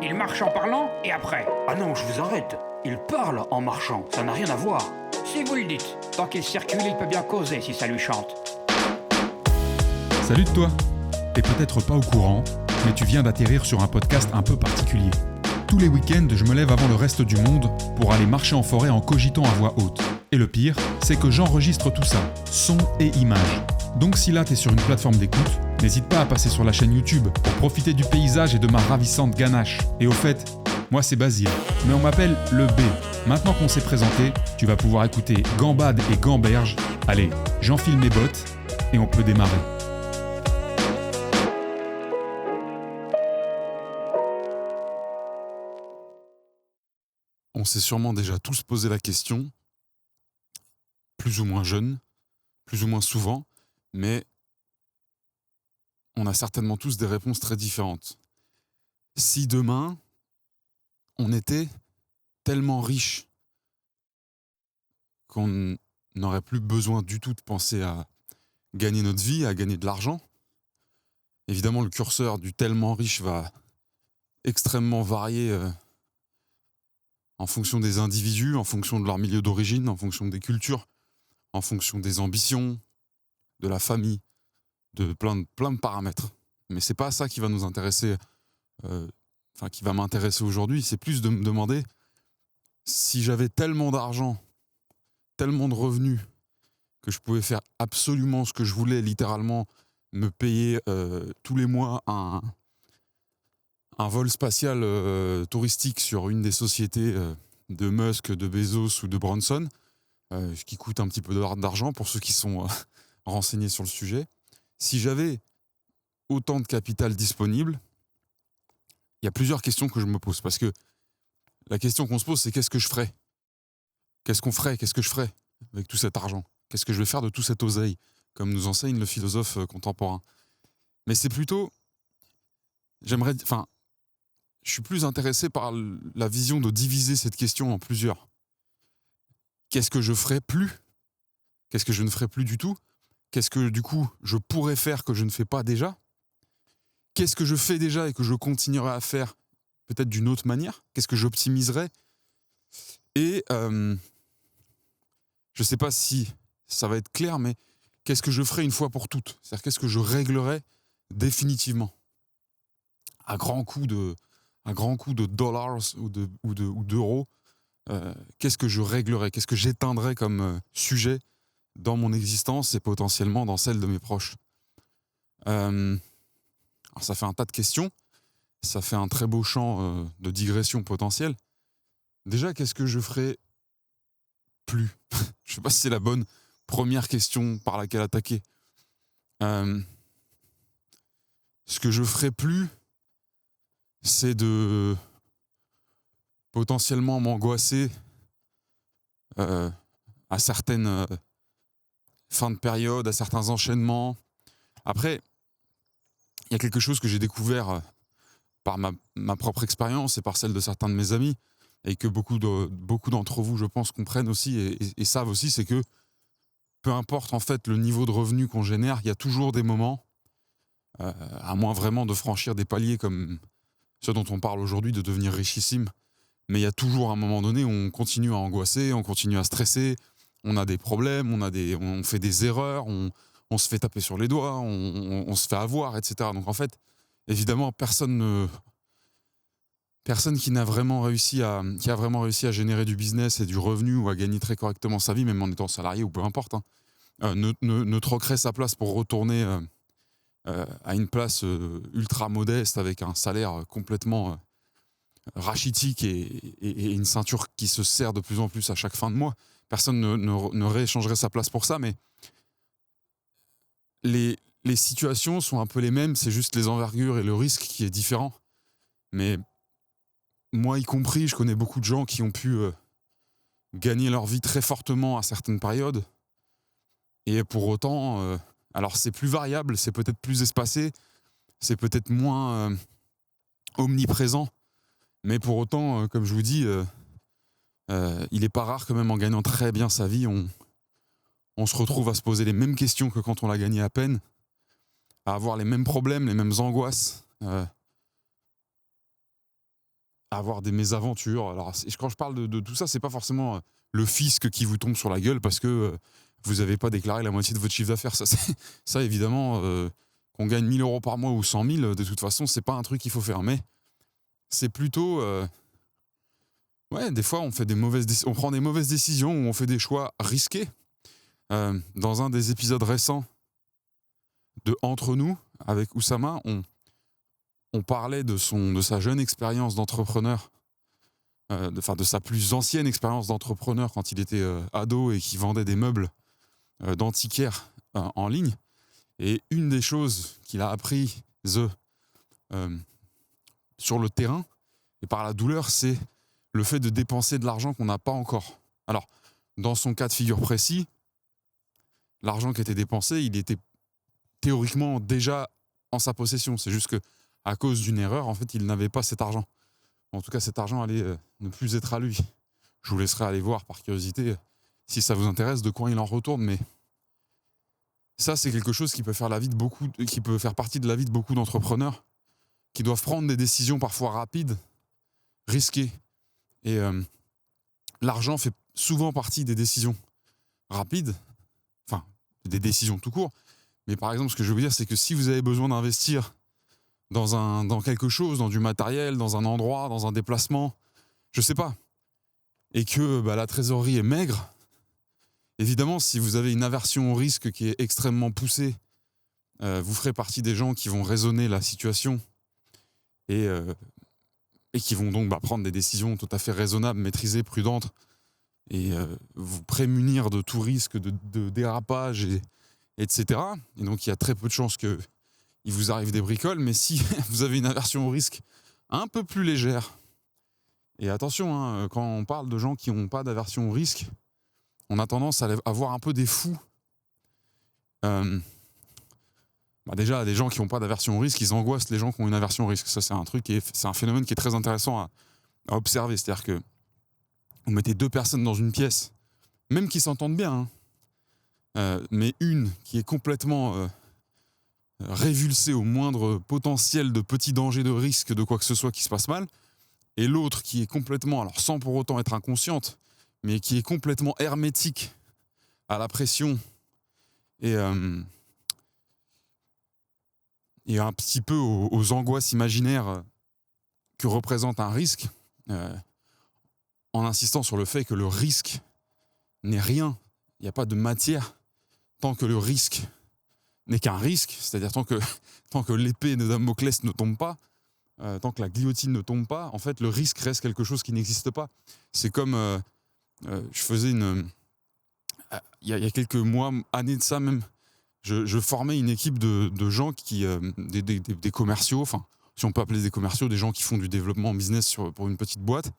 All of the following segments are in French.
Il marche en parlant et après. Ah non, je vous arrête. Il parle en marchant, ça n'a rien à voir. Si vous le dites. Tant qu'il circule, il peut bien causer si ça lui chante. Salut de toi. T'es peut-être pas au courant, mais tu viens d'atterrir sur un podcast un peu particulier. Tous les week-ends, je me lève avant le reste du monde pour aller marcher en forêt en cogitant à voix haute. Et le pire, c'est que j'enregistre tout ça, son et images. Donc si là t'es sur une plateforme d'écoute, n'hésite pas à passer sur la chaîne YouTube pour profiter du paysage et de ma ravissante ganache. Et au fait, moi c'est Basile, mais on m'appelle le B. Maintenant qu'on s'est présenté, tu vas pouvoir écouter Gambade et Gamberge. Allez, j'enfile mes bottes et on peut démarrer. On s'est sûrement déjà tous posé la question, plus ou moins jeune, plus ou moins souvent, mais on a certainement tous des réponses très différentes. Si demain, on était tellement riche qu'on n'aurait plus besoin du tout de penser à gagner notre vie, à gagner de l'argent, évidemment le curseur du tellement riche va extrêmement varier en fonction des individus, en fonction de leur milieu d'origine, en fonction des cultures, en fonction des ambitions, de la famille, de plein de paramètres. Mais c'est pas ça qui va nous intéresser, qui va m'intéresser aujourd'hui. C'est plus de me demander si j'avais tellement d'argent, tellement de revenus, que je pouvais faire absolument ce que je voulais, littéralement me payer tous les mois un vol spatial touristique sur une des sociétés de Musk, de Bezos ou de Branson, qui coûte un petit peu d'argent pour ceux qui sont renseignés sur le sujet. Si j'avais autant de capital disponible, il y a plusieurs questions que je me pose. Parce que la question qu'on se pose, c'est qu'est-ce que je ferais ? Qu'est-ce qu'on ferait ? Qu'est-ce que je ferais avec tout cet argent ? Qu'est-ce que je vais faire de tout cet oseille ? Comme nous enseigne le philosophe contemporain. Mais c'est plutôt... Je suis plus intéressé par la vision de diviser cette question en plusieurs. Qu'est-ce que je ferais plus ? Qu'est-ce que je ne ferais plus du tout ? Qu'est-ce que, du coup, je pourrais faire que je ne fais pas déjà ? Qu'est-ce que je fais déjà et que je continuerai à faire peut-être d'une autre manière ? Qu'est-ce que j'optimiserais ? Et je ne sais pas si ça va être clair, mais qu'est-ce que je ferais une fois pour toutes ? C'est-à-dire qu'est-ce que je réglerais définitivement ? À grand coup de dollars ou d'euros, qu'est-ce que je réglerais ? Qu'est-ce que j'éteindrais comme sujet dans mon existence et potentiellement dans celle de mes proches ? Alors ça fait un tas de questions, ça fait un très beau champ de digression potentielle. Déjà, qu'est-ce que je ferais plus ? Je ne sais pas si c'est la bonne première question par laquelle attaquer. Ce que je ferais plus, c'est de potentiellement m'angoisser à certaines fins de période, à certains enchaînements. Après, il y a quelque chose que j'ai découvert par ma propre expérience et par celle de certains de mes amis, et que beaucoup d'entre vous, je pense, comprennent aussi et savent aussi, c'est que peu importe en fait le niveau de revenu qu'on génère, il y a toujours des moments, à moins vraiment de franchir des paliers comme ceux dont on parle aujourd'hui, de devenir richissime, mais il y a toujours un moment donné où on continue à angoisser, on continue à stresser, on a des problèmes, on fait des erreurs, on se fait taper sur les doigts, on se fait avoir, etc. Donc en fait, évidemment, personne qui a vraiment réussi à générer du business et du revenu ou à gagner très correctement sa vie, même en étant salarié ou peu importe, ne troquerait sa place pour retourner à une place ultra modeste avec un salaire complètement rachitique et une ceinture qui se serre de plus en plus à chaque fin de mois. Personne ne rééchangerait sa place pour ça, mais les situations sont un peu les mêmes, c'est juste les envergures et le risque qui est différent. Mais moi y compris, je connais beaucoup de gens qui ont pu gagner leur vie très fortement à certaines périodes, et pour autant, alors c'est plus variable, c'est peut-être plus espacé, c'est peut-être moins omniprésent, mais pour autant, comme je vous dis, il n'est pas rare que même en gagnant très bien sa vie, on se retrouve à se poser les mêmes questions que quand on l'a gagné à peine, à avoir les mêmes problèmes, les mêmes angoisses. avoir des mésaventures. Alors, quand je parle de tout ça, c'est pas forcément le fisc qui vous tombe sur la gueule parce que vous n'avez pas déclaré la moitié de votre chiffre d'affaires. Ça évidemment, qu'on gagne 1 000 € par mois ou 100 000, de toute façon, c'est pas un truc qu'il faut faire. Mais c'est plutôt... des fois, on prend des mauvaises décisions ou on fait des choix risqués. Dans un des épisodes récents de Entre nous, avec Oussama, on parlait de sa jeune expérience d'entrepreneur, de sa plus ancienne expérience d'entrepreneur quand il était ado et qui vendait des meubles d'antiquaires en ligne. Et une des choses qu'il a apprises sur le terrain et par la douleur, c'est le fait de dépenser de l'argent qu'on n'a pas encore. Alors, dans son cas de figure précis, l'argent qui était dépensé, il était théoriquement déjà en sa possession. C'est juste que à cause d'une erreur, en fait, il n'avait pas cet argent. En tout cas, cet argent allait ne plus être à lui. Je vous laisserai aller voir par curiosité, si ça vous intéresse, de quoi il en retourne. Mais ça, c'est quelque chose qui peut faire partie de la vie de beaucoup d'entrepreneurs qui doivent prendre des décisions parfois rapides, risquées. Et l'argent fait souvent partie des décisions rapides, enfin, des décisions tout court. Mais par exemple, ce que je veux vous dire, c'est que si vous avez besoin d'investir dans quelque chose, dans du matériel, dans un endroit, dans un déplacement, je sais pas, et que la trésorerie est maigre, évidemment, si vous avez une aversion au risque qui est extrêmement poussée, vous ferez partie des gens qui vont raisonner la situation et qui vont donc prendre des décisions tout à fait raisonnables, maîtrisées, prudentes, et vous prémunir de tout risque de dérapage, etc. Et donc, il y a très peu de chances qu'il vous arrive des bricoles. Mais si vous avez une aversion au risque un peu plus légère, et attention, quand on parle de gens qui n'ont pas d'aversion au risque, on a tendance à avoir un peu des fous. Déjà, des gens qui n'ont pas d'aversion au risque, ils angoissent les gens qui ont une aversion au risque. Ça, c'est un phénomène qui est très intéressant à observer. C'est-à-dire que vous mettez 2 personnes dans une pièce, même qui s'entendent bien, mais une qui est complètement révulsée au moindre potentiel de petit danger, de risque, de quoi que ce soit qui se passe mal, et l'autre qui est complètement, alors sans pour autant être inconsciente, mais qui est complètement hermétique à la pression et un petit peu aux angoisses imaginaires que représente un risque, en insistant sur le fait que le risque n'est rien, il n'y a pas de matière, tant que le risque n'est qu'un risque, c'est-à-dire tant que l'épée de Damoclès ne tombe pas, tant que la guillotine ne tombe pas, en fait, le risque reste quelque chose qui n'existe pas. C'est comme... je faisais il y a quelques mois, années de ça même, je formais une équipe de gens des commerciaux, enfin, si on peut appeler des commerciaux, des gens qui font du développement business pour une petite boîte,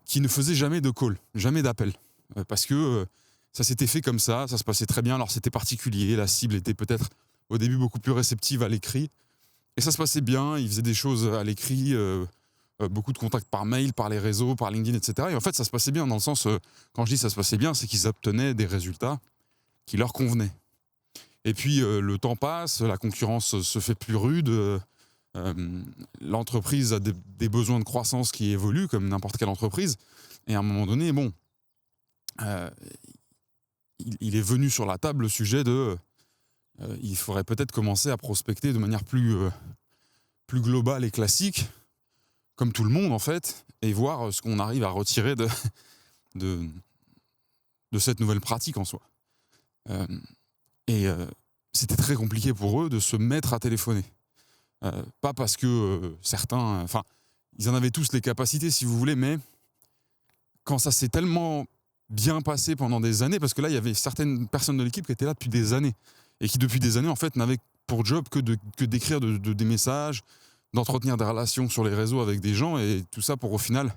qui ne faisaient jamais de call, jamais d'appel. Parce que ça s'était fait comme ça se passait très bien. Alors c'était particulier, la cible était peut-être au début beaucoup plus réceptive à l'écrit. Et ça se passait bien, ils faisaient des choses à l'écrit, beaucoup de contacts par mail, par les réseaux, par LinkedIn, etc. Et en fait, ça se passait bien dans le sens, quand je dis ça se passait bien, c'est qu'ils obtenaient des résultats qui leur convenaient. Et puis, le temps passe, la concurrence se fait plus rude, l'entreprise a des besoins de croissance qui évoluent, comme n'importe quelle entreprise. Et à un moment donné, il est venu sur la table le sujet il faudrait peut-être commencer à prospecter de manière plus globale et classique, comme tout le monde en fait, et voir ce qu'on arrive à retirer de cette nouvelle pratique en soi. C'était très compliqué pour eux de se mettre à téléphoner. Pas parce que certains... Enfin, ils en avaient tous les capacités, si vous voulez, mais quand ça s'est tellement bien passé pendant des années, parce que là, il y avait certaines personnes de l'équipe qui étaient là depuis des années, et qui, depuis des années, en fait, n'avaient pour job que d'écrire des messages, d'entretenir des relations sur les réseaux avec des gens, et tout ça pour, au final...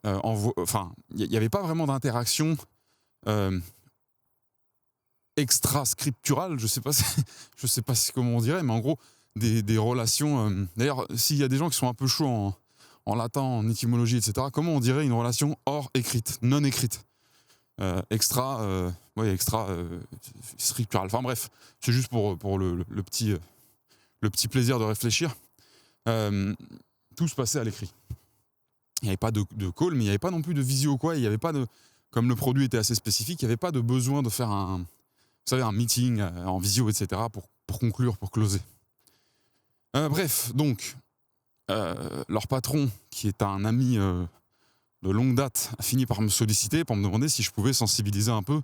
il n'y avait pas vraiment d'interaction extra-scripturale, je sais pas comment on dirait, mais en gros, des relations... D'ailleurs, s'il y a des gens qui sont un peu chauds en latin, en étymologie, etc., comment on dirait une relation hors écrite, non écrite, extra scripturale. Enfin bref, c'est juste pour le petit plaisir de réfléchir. Tout se passait à l'écrit. Il n'y avait pas de call, mais il n'y avait pas non plus de visio, quoi. Il n'y avait pas de... Comme le produit était assez spécifique, il n'y avait pas de besoin de faire un meeting en visio, etc. pour conclure, pour closer. Bref, donc, leur patron, qui est un ami de longue date, a fini par me solliciter pour me demander si je pouvais sensibiliser un peu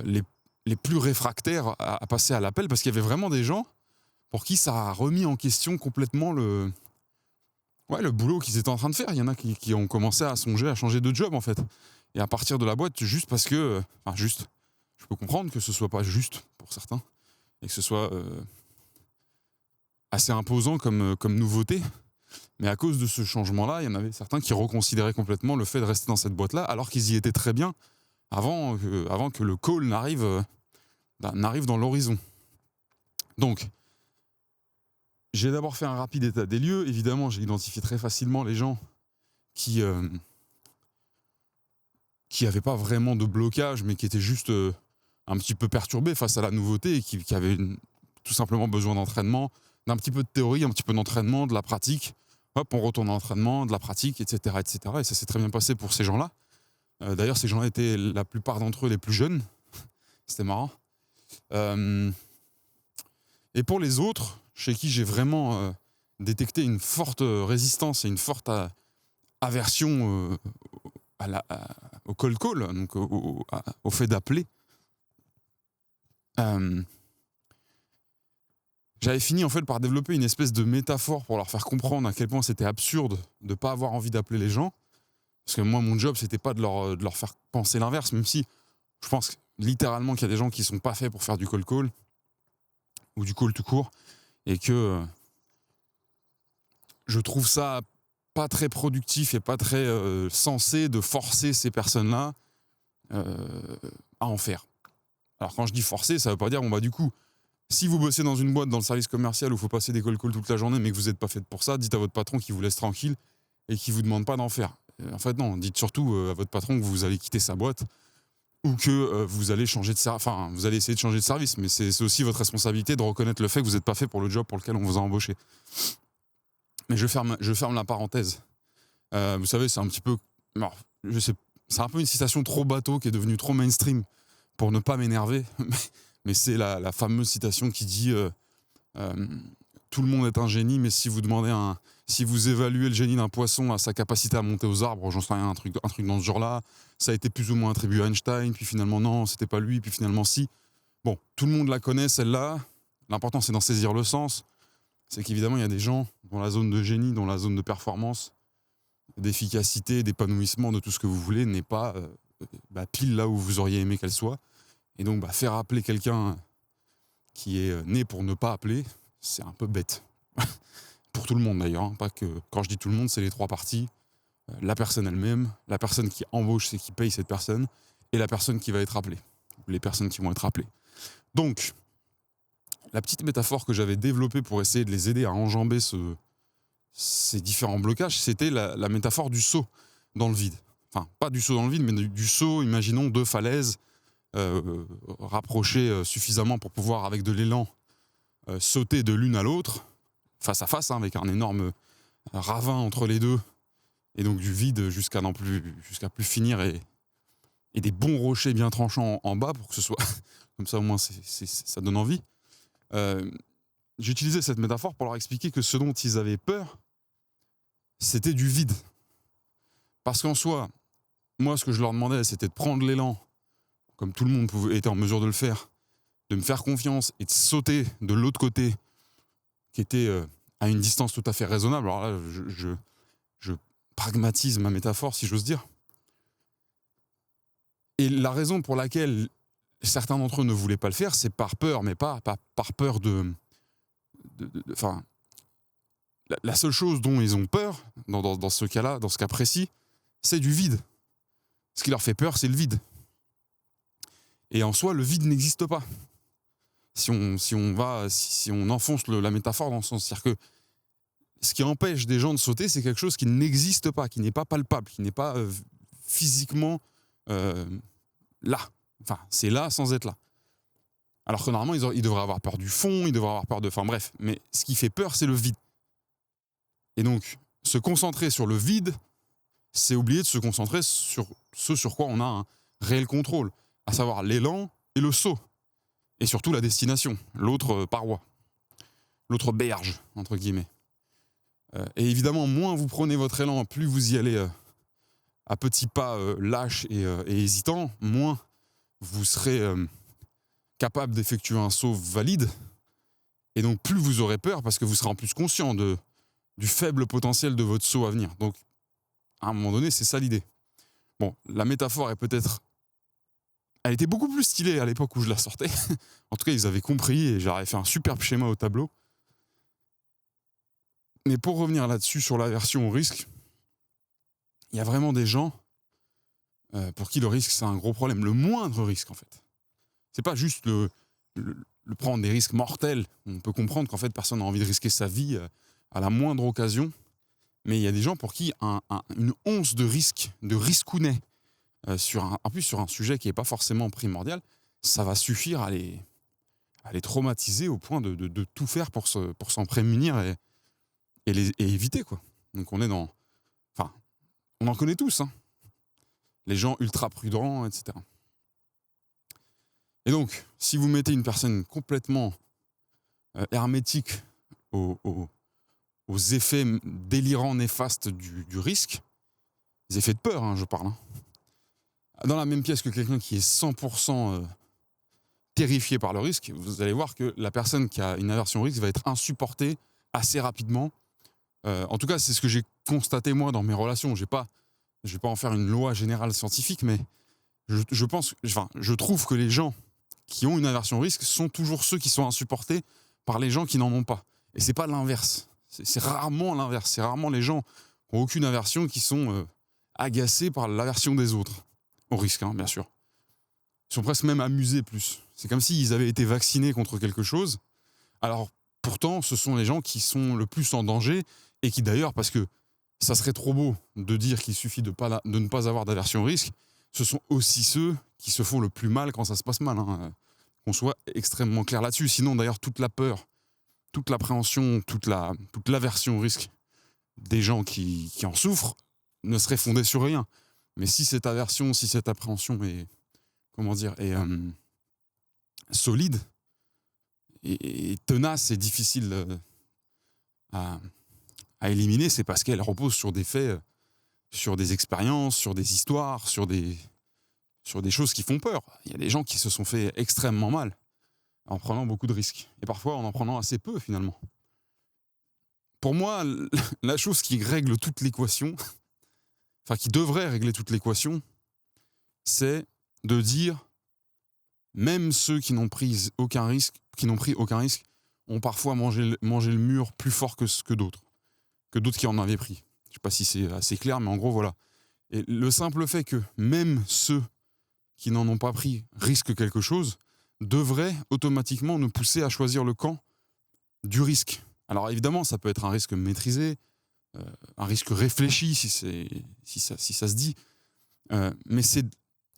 les plus réfractaires à passer à l'appel, parce qu'il y avait vraiment des gens pour qui ça a remis en question complètement le boulot qu'ils étaient en train de faire. Il y en a qui ont commencé à songer à changer de job, en fait. Et à partir de la boîte, juste parce que... je peux comprendre que ce soit pas juste pour certains, et que ce soit assez imposant comme nouveauté. Mais à cause de ce changement-là, il y en avait certains qui reconsidéraient complètement le fait de rester dans cette boîte-là, alors qu'ils y étaient très bien avant que le call n'arrive dans l'horizon. Donc, j'ai d'abord fait un rapide état des lieux. Évidemment, j'ai identifié très facilement les gens qui n'avaient pas vraiment de blocage, mais qui étaient juste un petit peu perturbés face à la nouveauté et qui avaient tout simplement besoin d'entraînement, d'un petit peu de théorie, un petit peu d'entraînement, de la pratique. Hop, on retourne à l'entraînement, de la pratique, etc., etc. Et ça s'est très bien passé pour ces gens-là. D'ailleurs, ces gens-là étaient la plupart d'entre eux les plus jeunes. C'était marrant. Et pour les autres, chez qui j'ai vraiment détecté une forte résistance et une forte aversion au cold call, donc au fait d'appeler, j'avais fini en fait par développer une espèce de métaphore pour leur faire comprendre à quel point c'était absurde de ne pas avoir envie d'appeler les gens. Parce que moi, mon job, c'était pas de leur faire penser l'inverse, même si je pense littéralement qu'il y a des gens qui ne sont pas faits pour faire du cold call ou du call tout court, et que je trouve ça pas très productif et pas très sensé de forcer ces personnes-là à en faire. Alors quand je dis forcer, ça veut pas dire, du coup, si vous bossez dans une boîte dans le service commercial où il faut passer des cold calls toute la journée mais que vous n'êtes pas fait pour ça, dites à votre patron qu'il vous laisse tranquille et qu'il ne vous demande pas d'en faire. En fait non, dites surtout à votre patron que vous allez quitter sa boîte ou que vous allez changer de service. Enfin, vous allez essayer de changer de service, mais c'est aussi votre responsabilité de reconnaître le fait que vous n'êtes pas fait pour le job pour lequel on vous a embauché. Mais je ferme la parenthèse. Vous savez, c'est un petit peu... Alors, je sais, c'est un peu une citation trop bateau qui est devenue trop mainstream pour ne pas m'énerver, mais c'est la fameuse citation qui dit tout le monde est un génie, mais si vous évaluez le génie d'un poisson à sa capacité à monter aux arbres, j'en sais rien, un truc dans ce genre-là, ça a été plus ou moins attribué à Einstein, puis finalement non, c'était pas lui, puis finalement si. Bon, tout le monde la connaît, celle-là. L'important, c'est d'en saisir le sens. C'est qu'évidemment, il y a des gens dont la zone de génie, dont la zone de performance, d'efficacité, d'épanouissement, de tout ce que vous voulez, n'est pas pile là où vous auriez aimé qu'elle soit. Et donc, faire appeler quelqu'un qui est né pour ne pas appeler, c'est un peu bête. Pour tout le monde d'ailleurs, hein. Pas que, quand je dis tout le monde, c'est les trois parties. La personne elle-même, la personne qui embauche, c'est qui paye cette personne, et la personne qui va être appelée, ou les personnes qui vont être appelées. Donc, la petite métaphore que j'avais développée pour essayer de les aider à enjamber ces différents blocages, c'était la métaphore du saut dans le vide. Enfin, pas du saut dans le vide, mais du saut, imaginons, deux falaises rapprochées suffisamment pour pouvoir, avec de l'élan, sauter de l'une à l'autre, face à face, hein, avec un énorme ravin entre les deux, et donc du vide jusqu'à plus finir, et des bons rochers bien tranchants en bas pour que ce soit comme ça, au moins ça donne envie. J'utilisais cette métaphore pour leur expliquer que ce dont ils avaient peur, c'était du vide. Parce qu'en soi, moi, ce que je leur demandais, c'était de prendre l'élan, comme tout le monde était en mesure de le faire, de me faire confiance et de sauter de l'autre côté, qui était à une distance tout à fait raisonnable. Alors là, je pragmatise ma métaphore, si j'ose dire. Et la raison pour laquelle certains d'entre eux ne voulaient pas le faire, c'est par peur, mais pas par peur enfin, la seule chose dont ils ont peur, dans ce cas-là, dans ce cas précis, c'est du vide. Ce qui leur fait peur, c'est le vide. Et en soi, le vide n'existe pas. Si on enfonce la métaphore dans ce sens, c'est-à-dire que ce qui empêche des gens de sauter, c'est quelque chose qui n'existe pas, qui n'est pas palpable, qui n'est pas physiquement là. Enfin, c'est là sans être là. Alors que normalement, ils devraient avoir peur du fond, ils devraient avoir peur de... Enfin bref, mais ce qui fait peur, c'est le vide. Et donc, se concentrer sur le vide, c'est oublier de se concentrer sur ce sur quoi on a un réel contrôle, à savoir l'élan et le saut, et surtout la destination, l'autre paroi, l'autre berge, entre guillemets. Et évidemment, moins vous prenez votre élan, plus vous y allez à petits pas lâches et hésitants, moins vous serez capable d'effectuer un saut valide, et donc plus vous aurez peur, parce que vous serez en plus conscient du faible potentiel de votre saut à venir. Donc, à un moment donné, c'est ça l'idée. Bon, la métaphore est peut-être... Elle était beaucoup plus stylée à l'époque où je la sortais. En tout cas, ils avaient compris et j'avais fait un superbe schéma au tableau. Mais pour revenir là-dessus, sur l'aversion au risque, il y a vraiment des gens pour qui le risque, c'est un gros problème. Le moindre risque, en fait. C'est pas juste le prendre des risques mortels. On peut comprendre qu'en fait, personne n'a envie de risquer sa vie à la moindre occasion. Mais il y a des gens pour qui une once de risque, de riscounet, en plus sur un sujet qui n'est pas forcément primordial, ça va suffire à les traumatiser au point de tout faire pour s'en prémunir et éviter, quoi. Donc on est dans... Enfin, on en connaît tous, hein. Les gens ultra prudents, etc. Et donc, si vous mettez une personne complètement hermétique aux effets délirants, néfastes du risque, les effets de peur, hein, je parle, hein, dans la même pièce que quelqu'un qui est 100% terrifié par le risque, vous allez voir que la personne qui a une aversion au risque va être insupportée assez rapidement. En tout cas, c'est ce que j'ai constaté moi dans mes relations. Je vais pas en faire une loi générale scientifique, mais je trouve que les gens qui ont une aversion au risque sont toujours ceux qui sont insupportés par les gens qui n'en ont pas. Et c'est pas l'inverse. C'est rarement l'inverse. C'est rarement les gens qui n'ont aucune aversion qui sont agacés par l'aversion des autres. Au risque, hein, bien sûr. Ils sont presque même amusés plus. C'est comme s'ils avaient été vaccinés contre quelque chose. Alors, pourtant, ce sont les gens qui sont le plus en danger et qui d'ailleurs, parce que ça serait trop beau de dire qu'il suffit de ne pas avoir d'aversion au risque, ce sont aussi ceux qui se font le plus mal quand ça se passe mal. Hein. Qu'on soit extrêmement clair là-dessus. Sinon, d'ailleurs, toute la peur, toute l'appréhension, toute l'aversion au risque des gens qui en souffrent ne serait fondée sur rien. Mais si cette aversion, si cette appréhension est, solide et tenace et difficile à éliminer, c'est parce qu'elle repose sur des faits, sur des expériences, sur des histoires, sur des choses qui font peur. Il y a des gens qui se sont fait extrêmement mal en prenant beaucoup de risques. Et parfois en prenant assez peu, finalement. Pour moi, la chose qui règle toute l'équation, enfin qui devrait régler toute l'équation, c'est de dire même ceux qui n'ont pris aucun risque, ont parfois mangé le mur plus fort que d'autres qui en avaient pris. Je ne sais pas si c'est assez clair, mais en gros, voilà. Et le simple fait que même ceux qui n'en ont pas pris risquent quelque chose devrait automatiquement nous pousser à choisir le camp du risque. Alors évidemment, ça peut être un risque maîtrisé, un risque réfléchi, si ça se dit, mais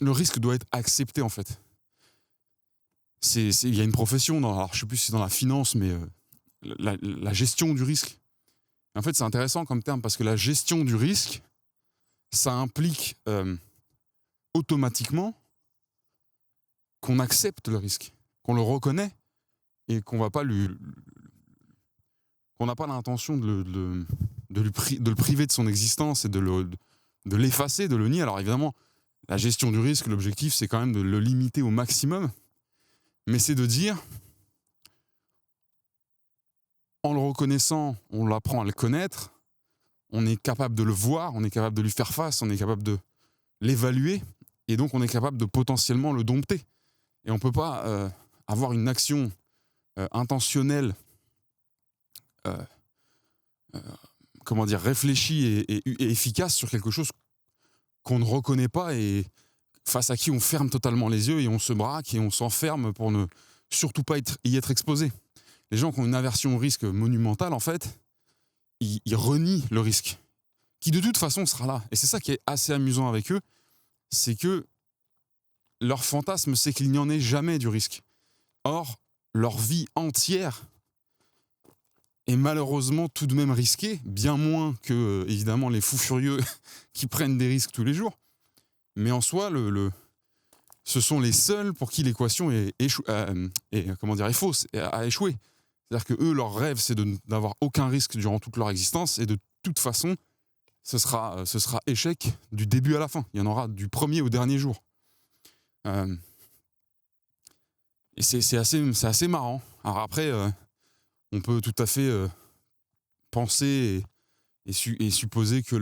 le risque doit être accepté, en fait. Il y a une profession, alors je ne sais plus si c'est dans la finance, mais la gestion du risque. En fait, c'est intéressant comme terme, parce que la gestion du risque, ça implique automatiquement qu'on accepte le risque, qu'on le reconnaît et qu'on n'a pas l'intention de le priver de son existence et de l'effacer, de le nier. Alors évidemment, la gestion du risque, l'objectif, c'est quand même de le limiter au maximum, mais c'est de dire, en le reconnaissant, on apprend à le connaître, on est capable de le voir, on est capable de lui faire face, on est capable de l'évaluer, et donc on est capable de potentiellement le dompter. Et on ne peut pas avoir une action intentionnelle, réfléchie et efficace sur quelque chose qu'on ne reconnaît pas et face à qui on ferme totalement les yeux et on se braque et on s'enferme pour ne surtout pas y être exposé. Les gens qui ont une aversion au risque monumentale, en fait, ils renient le risque, qui de toute façon sera là. Et c'est ça qui est assez amusant avec eux, c'est que leur fantasme, c'est qu'il n'y en ait jamais du risque. Or, leur vie entière est malheureusement tout de même risqué, bien moins que, évidemment, les fous furieux qui prennent des risques tous les jours. Mais en soi, ce sont les seuls pour qui l'équation est fausse, a échoué. C'est-à-dire que eux, leur rêve, c'est d'avoir aucun risque durant toute leur existence, et de toute façon, ce sera échec du début à la fin. Il y en aura du premier au dernier jour. Et c'est assez marrant. Alors après, on peut tout à fait penser et supposer que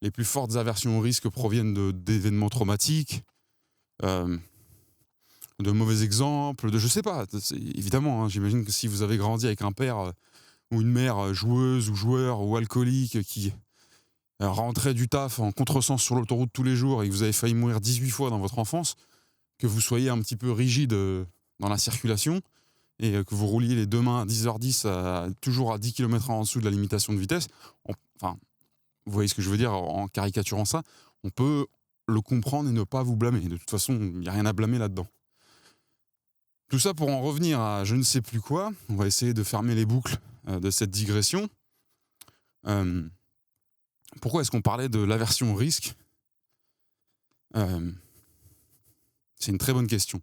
les plus fortes aversions au risque proviennent d'événements traumatiques, de mauvais exemples, je sais pas. Évidemment, hein, j'imagine que si vous avez grandi avec un père ou une mère joueuse ou joueur ou alcoolique qui rentrait du taf en contresens sur l'autoroute tous les jours et que vous avez failli mourir 18 fois dans votre enfance, que vous soyez un petit peu rigide dans la circulation et que vous rouliez les deux mains à 10h10 toujours à 10 km/h en dessous de la limitation de vitesse, vous voyez ce que je veux dire en caricaturant ça, on peut le comprendre et ne pas vous blâmer. De toute façon, il n'y a rien à blâmer là-dedans. Tout ça pour en revenir à je ne sais plus quoi. On va essayer de fermer les boucles de cette digression. Pourquoi est-ce qu'on parlait de l'aversion au risque ? C'est une très bonne question.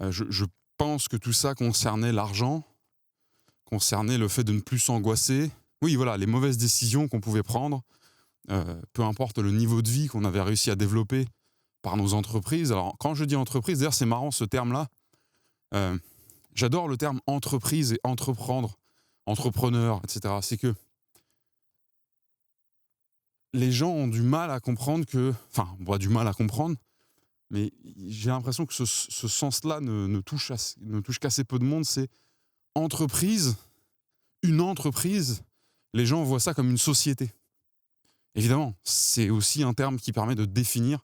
Je pense que tout ça concernait l'argent, concernait le fait de ne plus s'angoisser. Oui, voilà, les mauvaises décisions qu'on pouvait prendre, peu importe le niveau de vie qu'on avait réussi à développer par nos entreprises. Alors, quand je dis entreprise, d'ailleurs, c'est marrant ce terme-là. J'adore le terme entreprise et entreprendre, entrepreneur, etc. C'est que les gens ont du mal à comprendre on a du mal à comprendre, mais j'ai l'impression que ce sens-là ne touche qu'assez peu de monde. C'est entreprise, une entreprise, les gens voient ça comme une société. Évidemment, c'est aussi un terme qui permet de définir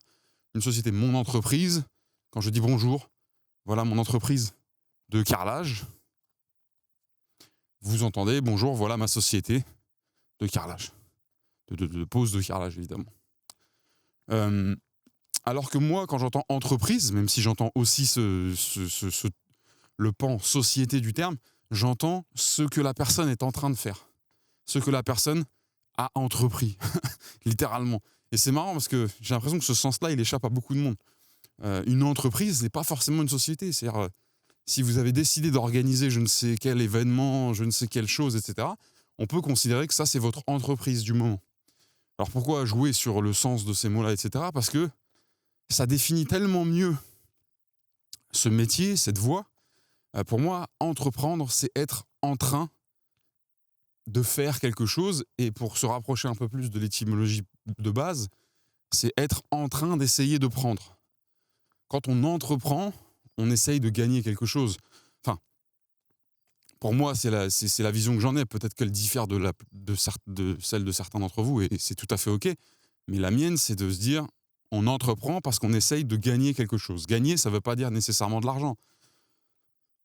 une société. Mon entreprise, quand je dis bonjour, voilà mon entreprise de carrelage. Vous entendez, bonjour, voilà ma société de carrelage. De pose de carrelage, évidemment. Alors que moi, quand j'entends entreprise, même si j'entends aussi le pan société du terme, j'entends ce que la personne est en train de faire. Ce que la personne a entrepris, littéralement. Et c'est marrant parce que j'ai l'impression que ce sens-là, il échappe à beaucoup de monde. Une entreprise n'est pas forcément une société. C'est-à-dire, si vous avez décidé d'organiser je ne sais quel événement, je ne sais quelle chose, etc., on peut considérer que ça, c'est votre entreprise du moment. Alors pourquoi jouer sur le sens de ces mots-là, etc. Parce que ça définit tellement mieux ce métier, cette voie. Pour moi, entreprendre, c'est être en train de faire quelque chose. Et pour se rapprocher un peu plus de l'étymologie de base, c'est être en train d'essayer de prendre. Quand on entreprend, on essaye de gagner quelque chose. Enfin, pour moi, c'est la vision que j'en ai. Peut-être qu'elle diffère de celle de certains d'entre vous, et c'est tout à fait OK. Mais la mienne, c'est de se dire, on entreprend parce qu'on essaye de gagner quelque chose. Gagner, ça ne veut pas dire nécessairement de l'argent.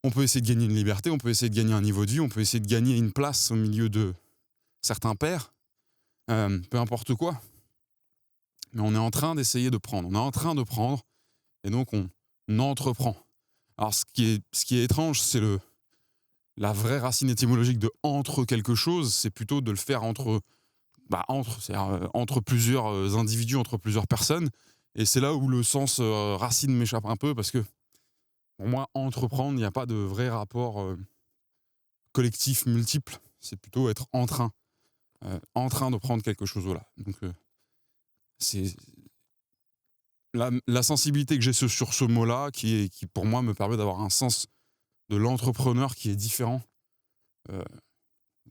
On peut essayer de gagner une liberté, on peut essayer de gagner un niveau de vie, on peut essayer de gagner une place au milieu de certains pairs, peu importe quoi. Mais on est en train d'essayer de prendre. On est en train de prendre, et donc on entreprend. Alors, ce qui est étrange, c'est la vraie racine étymologique de entre quelque chose, c'est plutôt de le faire entre plusieurs individus, entre plusieurs personnes. Et c'est là où le sens racine m'échappe un peu, parce que pour moi, entreprendre, il n'y a pas de vrai rapport collectif multiple. C'est plutôt être en train de prendre quelque chose. Voilà. Donc, c'est la sensibilité que j'ai sur ce mot-là qui pour moi, me permet d'avoir un sens de l'entrepreneur qui est différent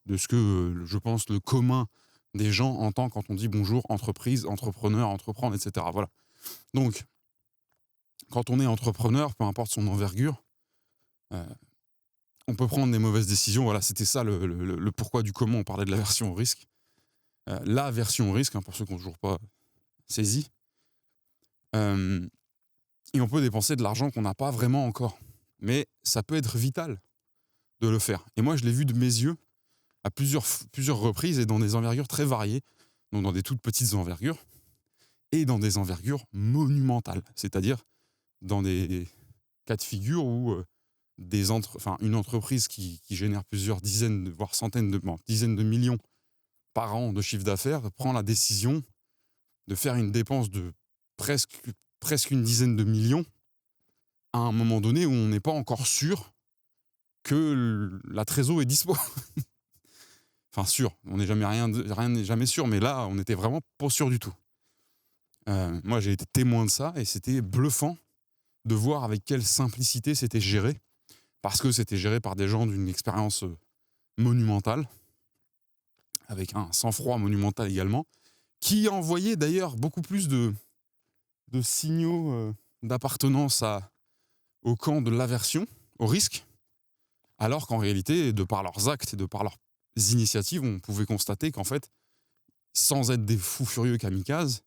de ce que je pense le commun des gens entend quand on dit bonjour, entreprise, entrepreneur, entreprendre, etc. Voilà. Donc, quand on est entrepreneur, peu importe son envergure, on peut prendre des mauvaises décisions. Voilà, c'était ça le pourquoi du comment on parlait de l'aversion au risque. La aversion au risque, pour ceux qui n'ont toujours pas saisi. Et on peut dépenser de l'argent qu'on n'a pas vraiment encore. Mais ça peut être vital de le faire. Et moi, je l'ai vu de mes yeux à plusieurs reprises et dans des envergures très variées, donc dans des toutes petites envergures et dans des envergures monumentales, c'est-à-dire dans des cas de figure où une entreprise qui génère plusieurs dizaines, voire dizaines de millions par an de chiffre d'affaires, prend la décision de faire une dépense de presque une dizaine de millions à un moment donné où on n'est pas encore sûr que la trésor est dispo. Enfin sûr, on n'est jamais rien n'est jamais sûr, mais là, on n'était vraiment pas sûr du tout. Moi, j'ai été témoin de ça et c'était bluffant de voir avec quelle simplicité c'était géré, parce que c'était géré par des gens d'une expérience monumentale, avec un sang-froid monumental également, qui envoyait d'ailleurs beaucoup plus de signaux d'appartenance au camp de l'aversion, au risque, alors qu'en réalité, de par leurs actes et de par leurs initiatives, on pouvait constater qu'en fait, sans être des fous furieux kamikazes,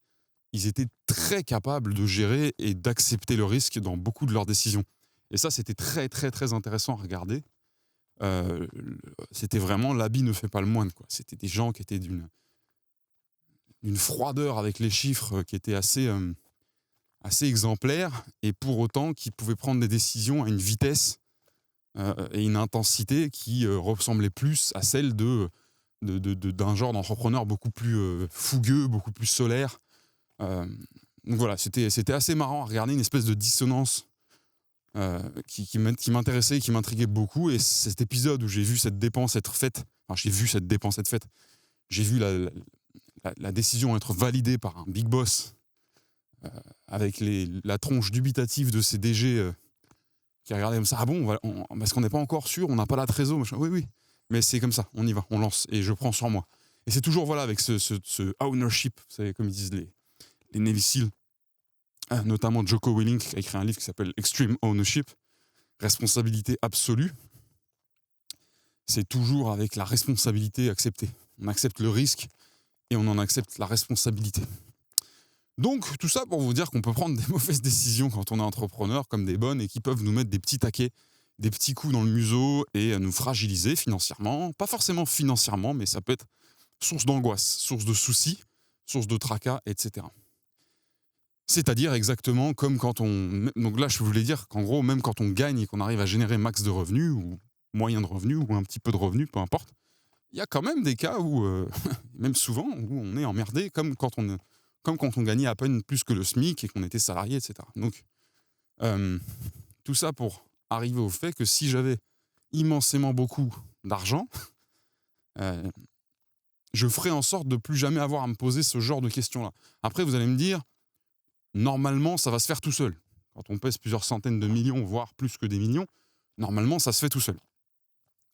ils étaient très capables de gérer et d'accepter le risque dans beaucoup de leurs décisions. Et ça, c'était très, très, très intéressant à regarder. C'était vraiment l'habit ne fait pas le moine, quoi. C'était des gens qui étaient d'une froideur avec les chiffres qui était assez exemplaire, et pour autant qui pouvaient prendre des décisions à une vitesse et une intensité qui ressemblaient plus à celle d'un genre d'entrepreneur beaucoup plus fougueux, beaucoup plus solaire. Donc voilà, c'était assez marrant à regarder, une espèce de dissonance qui m'intéressait et qui m'intriguait beaucoup. Et cet épisode où j'ai vu cette dépense être faite, j'ai vu la décision être validée par un big boss avec la tronche dubitative de ces DG qui regardaient comme ça. Ah bon, parce qu'on n'est pas encore sûr, on n'a pas la trésor. Oui, mais c'est comme ça, on y va, on lance et je prends sur moi. Et c'est toujours avec ce ownership, vous savez, comme ils disent les Navy Seals, notamment Jocko Willink qui a écrit un livre qui s'appelle Extreme Ownership, responsabilité absolue. C'est toujours avec la responsabilité acceptée. On accepte le risque et on en accepte la responsabilité. Donc, tout ça pour vous dire qu'on peut prendre des mauvaises décisions quand on est entrepreneur, comme des bonnes, et qui peuvent nous mettre des petits taquets, des petits coups dans le museau et nous fragiliser financièrement. Pas forcément financièrement, mais ça peut être source d'angoisse, source de soucis, source de tracas, etc. C'est-à-dire exactement comme quand on... Donc là, je voulais dire qu'en gros, même quand on gagne et qu'on arrive à générer max de revenus, ou moyen de revenus, ou un petit peu de revenus, peu importe, il y a quand même des cas où, même souvent, où on est emmerdé, comme quand on gagnait à peine plus que le SMIC et qu'on était salarié, etc. Donc, tout ça pour arriver au fait que si j'avais immensément beaucoup d'argent, je ferais en sorte de plus jamais avoir à me poser ce genre de questions-là. Après, vous allez me dire, normalement, ça va se faire tout seul. Quand on pèse plusieurs centaines de millions, voire plus que des millions, normalement, ça se fait tout seul.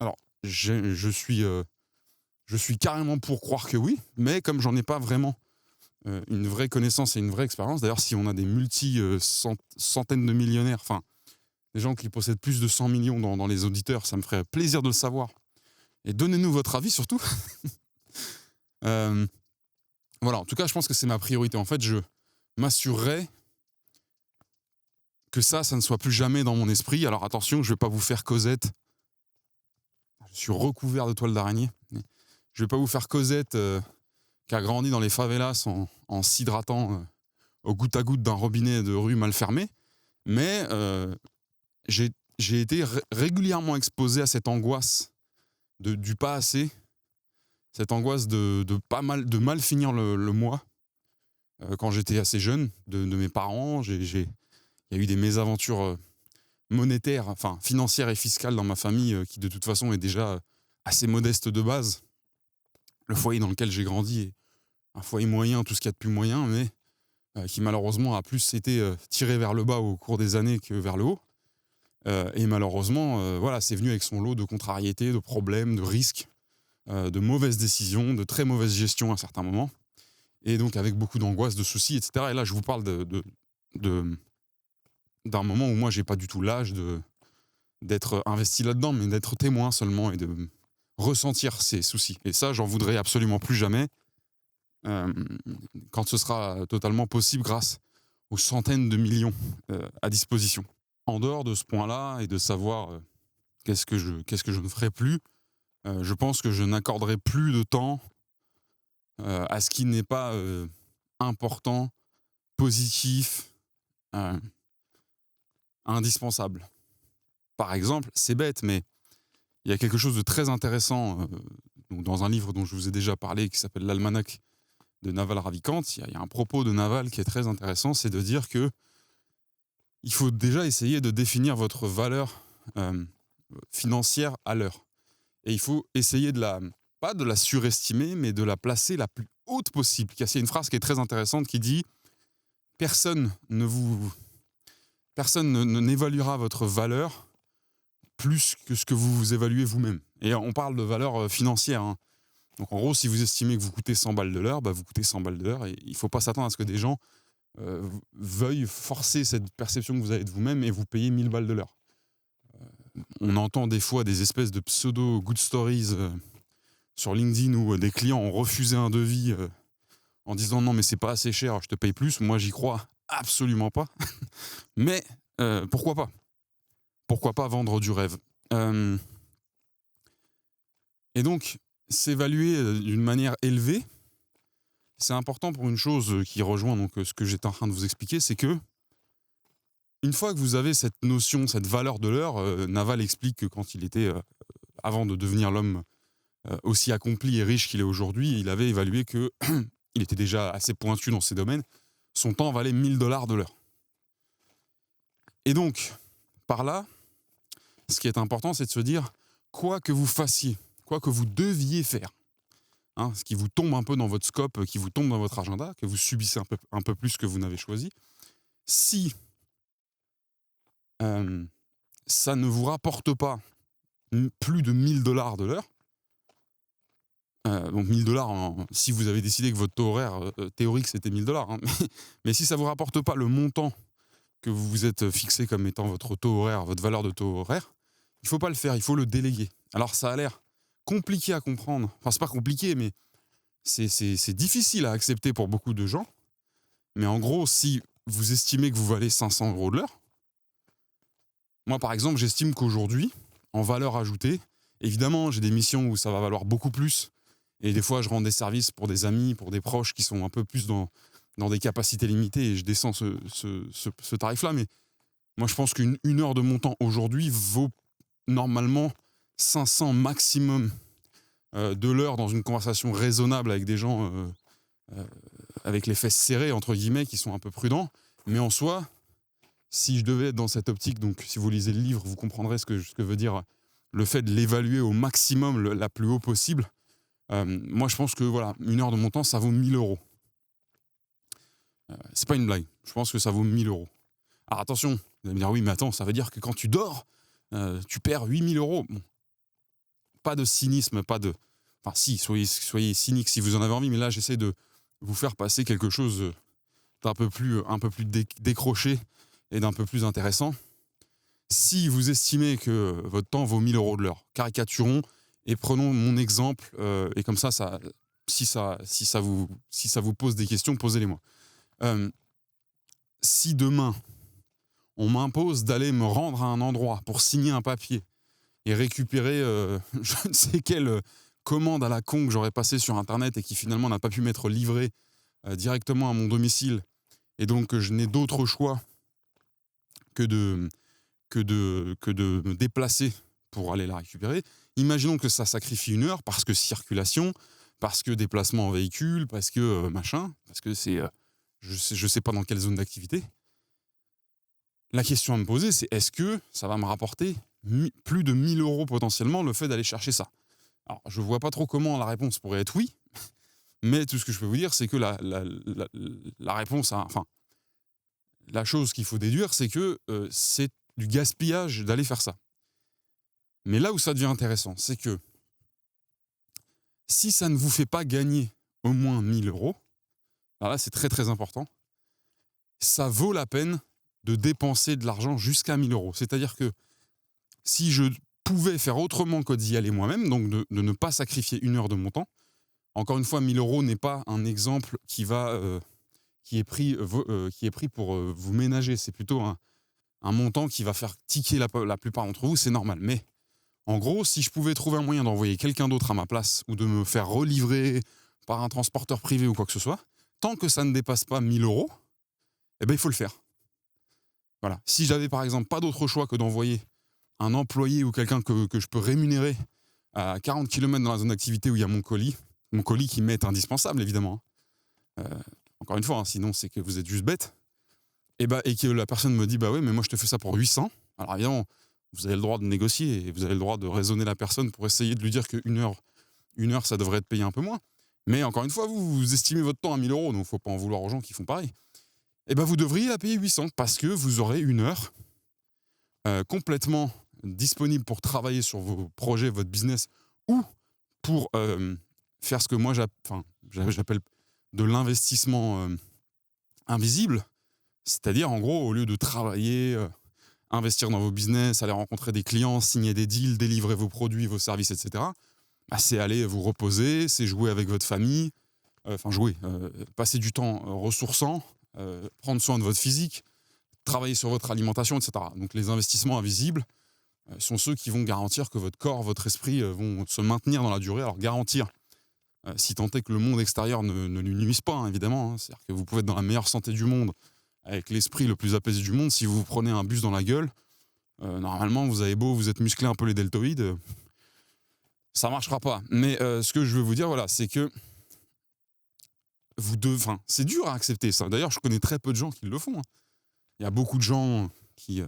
Alors, je suis carrément pour croire que oui, mais comme j'en ai pas vraiment une vraie connaissance et une vraie expérience, d'ailleurs, si on a des centaines de millionnaires, enfin, des gens qui possèdent plus de 100 millions dans les auditeurs, ça me ferait plaisir de le savoir. Et donnez-nous votre avis, surtout. Voilà, en tout cas, je pense que c'est ma priorité. En fait, je m'assurerai que ça ne soit plus jamais dans mon esprit. Alors attention, je ne vais pas vous faire Cosette. Je suis recouvert de toile d'araignée. Je ne vais pas vous faire Cosette qui a grandi dans les favelas en s'hydratant au goutte à goutte d'un robinet de rue mal fermé. Mais j'ai été régulièrement exposé à cette angoisse du pas assez, cette angoisse de mal finir le mois quand j'étais assez jeune, de mes parents. Il y a eu des mésaventures monétaires, enfin financières et fiscales dans ma famille qui de toute façon est déjà assez modeste de base. Le foyer dans lequel j'ai grandi est un foyer moyen, tout ce qu'il y a de plus moyen, mais qui malheureusement a plus été tiré vers le bas au cours des années que vers le haut. Et malheureusement, voilà, c'est venu avec son lot de contrariétés, de problèmes, de risques, de mauvaises décisions, de très mauvaise gestion à certains moments, et donc avec beaucoup d'angoisse, de soucis, etc. Et là, je vous parle d'un moment où moi, j'ai pas du tout l'âge d'être investi là-dedans, mais d'être témoin seulement et de ressentir ces soucis. Et ça, j'en voudrais absolument plus jamais quand ce sera totalement possible grâce aux centaines de millions à disposition. En dehors de ce point-là et de savoir qu'est-ce que je ne ferai plus, je pense que je n'accorderai plus de temps à ce qui n'est pas important, positif, indispensable. par exemple, c'est bête, mais il y a quelque chose de très intéressant donc dans un livre dont je vous ai déjà parlé qui s'appelle l'Almanach de Naval Ravikant. Il y a un propos de Naval qui est très intéressant, c'est de dire que il faut déjà essayer de définir votre valeur financière à l'heure. Et il faut essayer pas de la surestimer, mais de la placer la plus haute possible. Il y a une phrase qui est très intéressante qui dit « Personne n'évaluera votre valeur plus que ce que vous évaluez vous-même. » Et on parle de valeur financière. Hein. Donc en gros, si vous estimez que vous coûtez 100 balles de l'heure, vous coûtez 100 balles de l'heure. Et il ne faut pas s'attendre à ce que des gens veuillent forcer cette perception que vous avez de vous-même et vous payer 1000 balles de l'heure. On entend des fois des espèces de pseudo good stories sur LinkedIn où des clients ont refusé un devis en disant non mais c'est pas assez cher, je te paye plus. Moi j'y crois absolument pas. Mais pourquoi pas ? Pourquoi pas vendre du rêve ? Et donc s'évaluer d'une manière élevée, c'est important pour une chose qui rejoint donc ce que j'étais en train de vous expliquer, c'est que une fois que vous avez cette notion, cette valeur de l'heure, Naval explique que quand il était, avant de devenir l'homme aussi accompli et riche qu'il est aujourd'hui, il avait évalué qu'il était déjà assez pointu dans ces domaines, son temps valait 1000 $ de l'heure. Et donc, par là, ce qui est important, c'est de se dire, quoi que vous fassiez, quoi que vous deviez faire, hein, ce qui vous tombe un peu dans votre scope, qui vous tombe dans votre agenda, que vous subissez un peu plus que vous n'avez choisi, si ça ne vous rapporte pas plus de 1000 $ de l'heure, donc 1000 $, si vous avez décidé que votre taux horaire théorique c'était 1000 $, hein, mais si ça ne vous rapporte pas le montant que vous vous êtes fixé comme étant votre taux horaire, votre valeur de taux horaire, il ne faut pas le faire, il faut le déléguer. Alors ça a l'air compliqué à comprendre, enfin c'est pas compliqué, mais c'est difficile à accepter pour beaucoup de gens, mais en gros, si vous estimez que vous valez 500 € de l'heure, moi, par exemple, j'estime qu'aujourd'hui, en valeur ajoutée, évidemment, j'ai des missions où ça va valoir beaucoup plus. Et des fois, je rends des services pour des amis, pour des proches qui sont un peu plus dans des capacités limitées et je descends ce tarif-là. Mais moi, je pense qu'une heure de mon temps aujourd'hui vaut normalement 500 maximum de l'heure dans une conversation raisonnable avec des gens avec les fesses serrées, entre guillemets, qui sont un peu prudents. Mais en soi, si je devais être dans cette optique, donc si vous lisez le livre, vous comprendrez ce que veut dire le fait de l'évaluer au maximum, la plus haut possible. Moi, je pense que voilà, une heure de mon temps, ça vaut 1000 €. C'est pas une blague. Je pense que ça vaut 1000 €. Alors attention, vous allez me dire, oui, mais attends, ça veut dire que quand tu dors, tu perds 8000 €. Bon. Pas de cynisme, pas de... Enfin si, soyez cynique si vous en avez envie, mais là, j'essaie de vous faire passer quelque chose d'un peu plus décroché et d'un peu plus intéressant. Si vous estimez que votre temps vaut 1000 € de l'heure, caricaturons et prenons mon exemple, et comme ça, si ça vous pose des questions, posez-les-moi. Si demain, on m'impose d'aller me rendre à un endroit pour signer un papier et récupérer je ne sais quelle commande à la con que j'aurais passée sur Internet et qui finalement n'a pas pu m'être livrée directement à mon domicile, et donc je n'ai d'autre choix que de me déplacer pour aller la récupérer. Imaginons que ça sacrifie une heure parce que circulation, parce que déplacement en véhicule, parce que machin, parce que c'est... je sais pas dans quelle zone d'activité. La question à me poser, c'est est-ce que ça va me rapporter plus de 1000 € potentiellement le fait d'aller chercher ça ? Alors, je vois pas trop comment la réponse pourrait être oui, mais tout ce que je peux vous dire, c'est que la réponse à... Enfin, la chose qu'il faut déduire, c'est que c'est du gaspillage d'aller faire ça. Mais là où ça devient intéressant, c'est que si ça ne vous fait pas gagner au moins 1000 €, alors là c'est très très important, ça vaut la peine de dépenser de l'argent jusqu'à 1000 €. C'est-à-dire que si je pouvais faire autrement que d'y aller moi-même, donc de ne pas sacrifier une heure de mon temps, encore une fois, 1000 € n'est pas un exemple qui est pris pour vous ménager. C'est plutôt un montant qui va faire tiquer la plupart d'entre vous, c'est normal. Mais en gros, si je pouvais trouver un moyen d'envoyer quelqu'un d'autre à ma place ou de me faire relivrer par un transporteur privé ou quoi que ce soit, tant que ça ne dépasse pas 1000 €, eh ben, il faut le faire. Voilà. Si j'avais par exemple pas d'autre choix que d'envoyer un employé ou quelqu'un que je peux rémunérer à 40 km dans la zone d'activité où il y a mon colis qui m'est indispensable, évidemment. Encore une fois, hein, sinon c'est que vous êtes juste bête. Et que la personne me dit, bah ouais, mais moi je te fais ça pour 800. Alors évidemment, vous avez le droit de négocier et vous avez le droit de raisonner la personne pour essayer de lui dire qu'une heure, ça devrait être payé un peu moins. Mais encore une fois, vous estimez votre temps à 1 000 €, donc il ne faut pas en vouloir aux gens qui font pareil. Et vous devriez la payer 800 parce que vous aurez une heure complètement disponible pour travailler sur vos projets, votre business, ou pour faire ce que moi j'appelle de l'investissement invisible. C'est-à-dire, en gros, au lieu de travailler, investir dans vos business, aller rencontrer des clients, signer des deals, délivrer vos produits, vos services, etc., c'est aller vous reposer, c'est jouer avec votre famille, passer du temps ressourçant, prendre soin de votre physique, travailler sur votre alimentation, etc. Donc les investissements invisibles sont ceux qui vont garantir que votre corps, votre esprit vont se maintenir dans la durée. Alors garantir, si tant est que le monde extérieur ne lui nuise pas, hein, évidemment. Hein. C'est-à-dire que vous pouvez être dans la meilleure santé du monde, avec l'esprit le plus apaisé du monde. Si vous vous prenez un bus dans la gueule, normalement, vous avez beau vous êtes musclé un peu les deltoïdes, ça ne marchera pas. Mais ce que je veux vous dire, voilà, c'est que c'est dur à accepter ça. D'ailleurs, je connais très peu de gens qui le font. Hein. Il y a beaucoup de gens qui,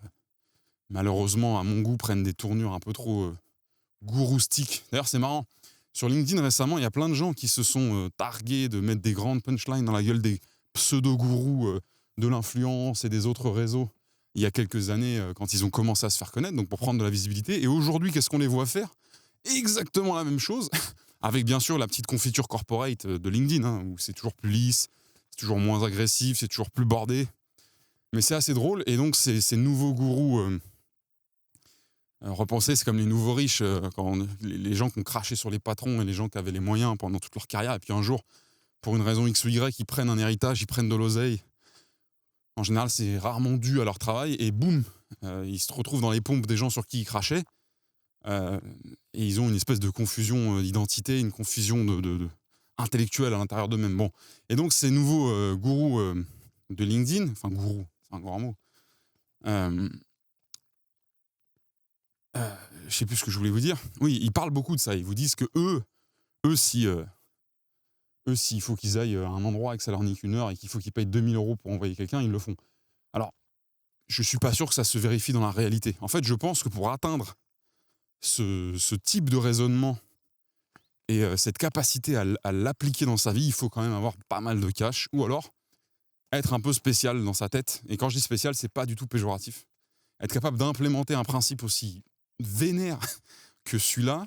malheureusement, à mon goût, prennent des tournures un peu trop gouroustiques. D'ailleurs, c'est marrant. Sur LinkedIn, récemment, il y a plein de gens qui se sont targués de mettre des grandes punchlines dans la gueule des pseudo-gourous de l'influence et des autres réseaux il y a quelques années quand ils ont commencé à se faire connaître, donc pour prendre de la visibilité. Et aujourd'hui, qu'est-ce qu'on les voit faire ? Exactement la même chose, avec bien sûr la petite confiture corporate de LinkedIn, hein, où c'est toujours plus lisse, c'est toujours moins agressif, c'est toujours plus bordé. Mais c'est assez drôle. Et donc, ces nouveaux gourous repensés, c'est comme les nouveaux riches, les gens qui ont craché sur les patrons et les gens qui avaient les moyens pendant toute leur carrière. Et puis un jour, pour une raison X ou Y, ils prennent un héritage, ils prennent de l'oseille. En général, c'est rarement dû à leur travail. Et boum, ils se retrouvent dans les pompes des gens sur qui ils crachaient. Et ils ont une espèce de confusion d'identité, une confusion de intellectuelle à l'intérieur d'eux-mêmes. Bon. Et donc, ces nouveaux gourous de LinkedIn, enfin gourou, c'est un grand mot, je sais plus ce que je voulais vous dire. Oui, ils parlent beaucoup de ça. Ils vous disent que s'il faut qu'ils aillent à un endroit et que ça leur nique une heure et qu'il faut qu'ils payent 2 000 € pour envoyer quelqu'un, ils le font. Alors, je suis pas sûr que ça se vérifie dans la réalité. En fait, je pense que pour atteindre ce type de raisonnement et cette capacité à l'appliquer dans sa vie, il faut quand même avoir pas mal de cash, ou alors être un peu spécial dans sa tête. Et quand je dis spécial, c'est pas du tout péjoratif. Être capable d'implémenter un principe aussi vénère que celui-là.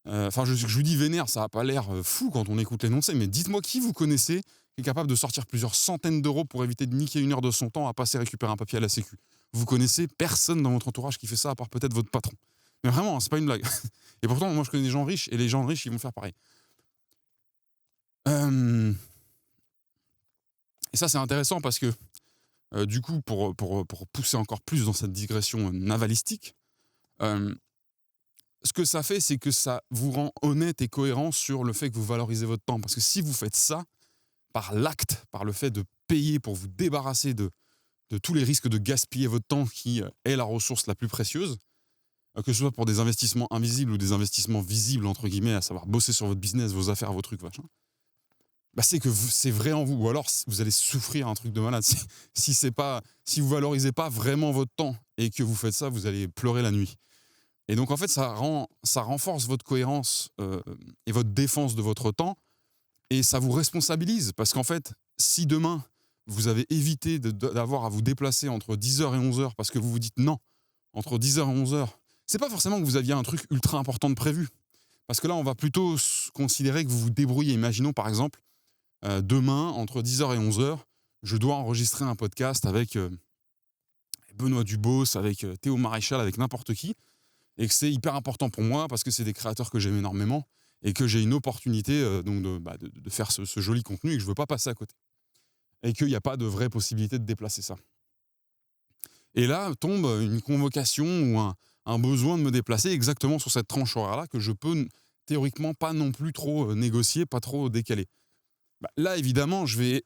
Je vous dis vénère, ça n'a pas l'air fou quand on écoute l'énoncé, mais dites-moi qui vous connaissez qui est capable de sortir plusieurs centaines d'euros pour éviter de niquer une heure de son temps à passer récupérer un papier à la sécu. Vous connaissez personne dans votre entourage qui fait ça, à part peut-être votre patron. Mais vraiment, c'est pas une blague. Et pourtant, moi, je connais des gens riches, et les gens riches, ils vont faire pareil. Et ça, c'est intéressant parce que, du coup, pour pousser encore plus dans cette digression navalistique, ce que ça fait, c'est que ça vous rend honnête et cohérent sur le fait que vous valorisez votre temps. Parce que si vous faites ça, par l'acte, par le fait de payer pour vous débarrasser de tous les risques de gaspiller votre temps, qui est la ressource la plus précieuse, que ce soit pour des investissements invisibles ou des investissements visibles, entre guillemets, à savoir bosser sur votre business, vos affaires, vos trucs, machin, c'est que c'est vrai en vous. Ou alors, vous allez souffrir un truc de malade. Si vous valorisez pas vraiment votre temps et que vous faites ça, vous allez pleurer la nuit. Et donc, en fait, ça renforce votre cohérence et votre défense de votre temps, et ça vous responsabilise. Parce qu'en fait, si demain, vous avez évité d'avoir à vous déplacer entre 10h et 11h parce que vous vous dites non, entre 10h et 11h, c'est pas forcément que vous aviez un truc ultra important de prévu. Parce que là, on va plutôt considérer que vous vous débrouillez. Imaginons, par exemple, demain, entre 10h et 11h, je dois enregistrer un podcast avec Benoît Dubos, avec Théo Maréchal, avec n'importe qui, et que c'est hyper important pour moi parce que c'est des créateurs que j'aime énormément et que j'ai une opportunité de faire ce joli contenu et que je ne veux pas passer à côté. Et qu'il n'y a pas de vraie possibilité de déplacer ça. Et là tombe une convocation ou un besoin de me déplacer exactement sur cette tranche horaire-là que je peux théoriquement pas non plus trop négocier, pas trop décaler. Là, évidemment, je vais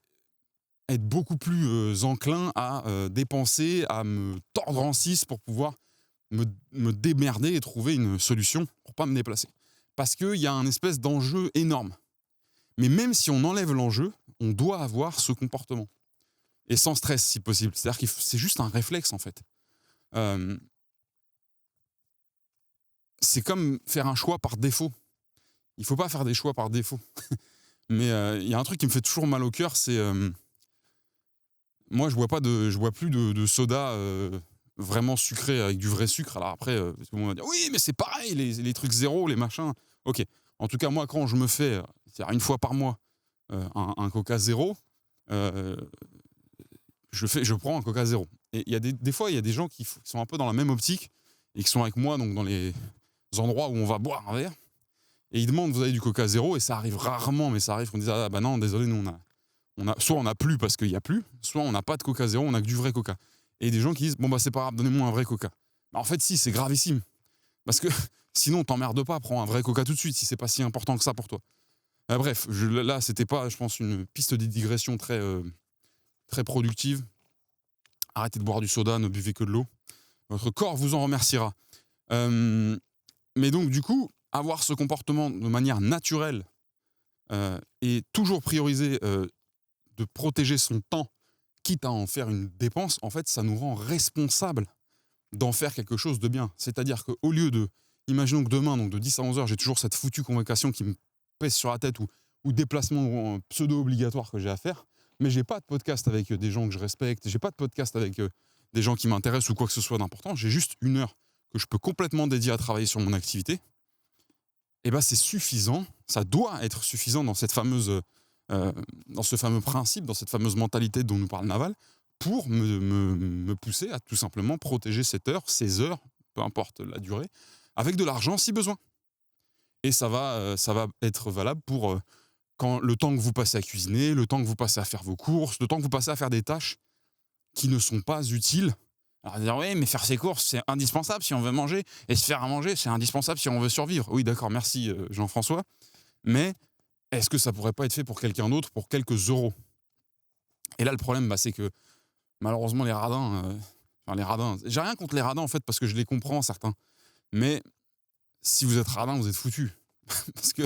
être beaucoup plus enclin à dépenser, à me tordre en 6 pour pouvoir me démerder et trouver une solution pour pas me déplacer. Parce qu'il y a un espèce d'enjeu énorme. Mais même si on enlève l'enjeu, on doit avoir ce comportement. Et sans stress, si possible. C'est-à-dire que c'est juste un réflexe, en fait. C'est comme faire un choix par défaut. Il ne faut pas faire des choix par défaut. Mais il y a un truc qui me fait toujours mal au cœur, c'est... moi, je bois plus de soda vraiment sucré avec du vrai sucre. Alors après, tout le monde va dire « Oui, mais c'est pareil, les trucs zéro, les machins. » Ok. En tout cas, moi, quand je me fais, c'est-à-dire une fois par mois, un Coca zéro, je prends un Coca zéro. Et il y a des fois, il y a des gens qui sont un peu dans la même optique et qui sont avec moi donc dans les endroits où on va boire un verre. Et ils demandent, vous avez du Coca zéro? Et ça arrive rarement, mais ça arrive qu'on dise, ah bah non, désolé, nous soit on n'a plus parce qu'il n'y a plus, soit on n'a pas de Coca zéro, on n'a que du vrai Coca. Et des gens qui disent, bon bah c'est pas grave, donnez-moi un vrai Coca. Bah, en fait, si, c'est gravissime. Parce que sinon, t'emmerdes pas, prends un vrai Coca tout de suite si c'est pas si important que ça pour toi. Bref, là, c'était pas, je pense, une piste de digression très, très productive. Arrêtez de boire du soda, ne buvez que de l'eau. Votre corps vous en remerciera. Mais donc, du coup, avoir ce comportement de manière naturelle et toujours prioriser de protéger son temps, quitte à en faire une dépense, en fait, ça nous rend responsables d'en faire quelque chose de bien. C'est-à-dire qu'au lieu de... Imaginons que demain, donc de 10 à 11h, j'ai toujours cette foutue convocation qui me pèse sur la tête ou déplacement pseudo-obligatoire que j'ai à faire, mais j'ai pas de podcast avec des gens que je respecte, j'ai pas de podcast avec des gens qui m'intéressent ou quoi que ce soit d'important, j'ai juste une heure que je peux complètement dédier à travailler sur mon activité, et ben c'est suffisant, ça doit être suffisant dans cette fameuse, dans ce fameux principe, dans cette fameuse mentalité dont nous parle Naval, pour me pousser à tout simplement protéger cette heure, ces heures, peu importe la durée, avec de l'argent si besoin. Et ça va être valable pour quand le temps que vous passez à cuisiner, le temps que vous passez à faire vos courses, le temps que vous passez à faire des tâches qui ne sont pas utiles. Alors dire oui, mais faire ses courses, c'est indispensable si on veut manger, et se faire à manger, c'est indispensable si on veut survivre. Oui, d'accord, merci Jean-François. Mais est-ce que ça pourrait pas être fait pour quelqu'un d'autre pour quelques euros? Et là, le problème, c'est que malheureusement, les radins, j'ai rien contre les radins en fait, parce que je les comprends certains. Mais si vous êtes radin, vous êtes foutu. Parce que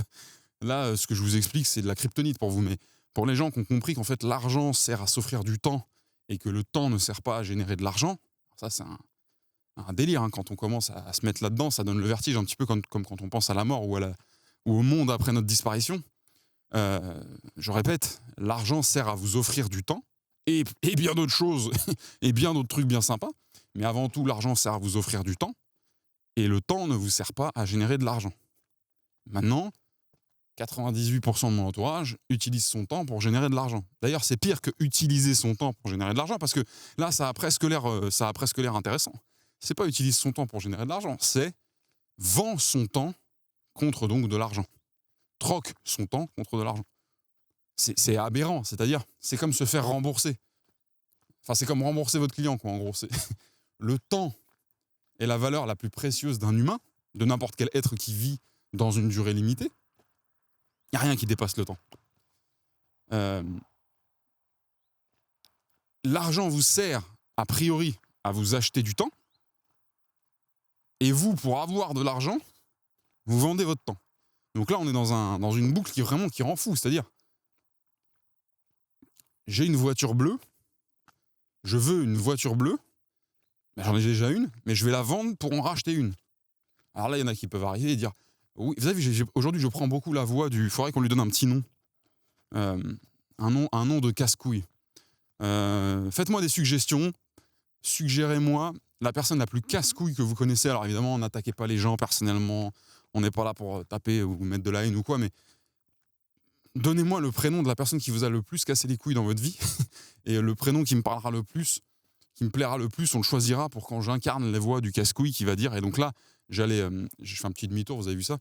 là, ce que je vous explique, c'est de la kryptonite pour vous. Mais pour les gens qui ont compris qu'en fait, l'argent sert à s'offrir du temps et que le temps ne sert pas à générer de l'argent, ça, c'est un délire. Hein. Quand on commence à se mettre là-dedans, ça donne le vertige, un petit peu comme quand on pense à la mort ou au monde après notre disparition. Je répète, l'argent sert à vous offrir du temps et bien d'autres choses et bien d'autres trucs bien sympas. Mais avant tout, l'argent sert à vous offrir du temps. Et le temps ne vous sert pas à générer de l'argent. Maintenant, 98% de mon entourage utilise son temps pour générer de l'argent. D'ailleurs, c'est pire que utiliser son temps pour générer de l'argent, parce que là, ça a presque l'air intéressant. C'est pas utiliser son temps pour générer de l'argent, c'est vend son temps contre donc de l'argent. Troque son temps contre de l'argent. C'est aberrant, c'est-à-dire, c'est comme se faire rembourser. Enfin, c'est comme rembourser votre client, quoi, en gros. C'est le temps est la valeur la plus précieuse d'un humain, de n'importe quel être qui vit dans une durée limitée. Il n'y a rien qui dépasse le temps. L'argent vous sert, a priori, à vous acheter du temps. Et vous, pour avoir de l'argent, vous vendez votre temps. Donc là, on est dans une boucle qui rend fou. C'est-à-dire, j'ai une voiture bleue, je veux une voiture bleue, j'en ai déjà une, mais je vais la vendre pour en racheter une. Alors là, il y en a qui peuvent arriver et dire, oui, vous savez, aujourd'hui, je prends beaucoup la voix du... Il faudrait qu'on lui donne un petit nom. Un nom de casse-couille. Faites-moi des suggestions. Suggérez-moi la personne la plus casse-couille que vous connaissez. Alors évidemment, n'attaquez pas les gens personnellement. On n'est pas là pour taper ou mettre de la haine ou quoi, mais donnez-moi le prénom de la personne qui vous a le plus cassé les couilles dans votre vie. Et le prénom qui me parlera le plus, qui me plaira le plus, on le choisira pour quand j'incarne les voix du casse-couille qui va dire. Et donc là, j'ai fait un petit demi-tour, vous avez vu ça.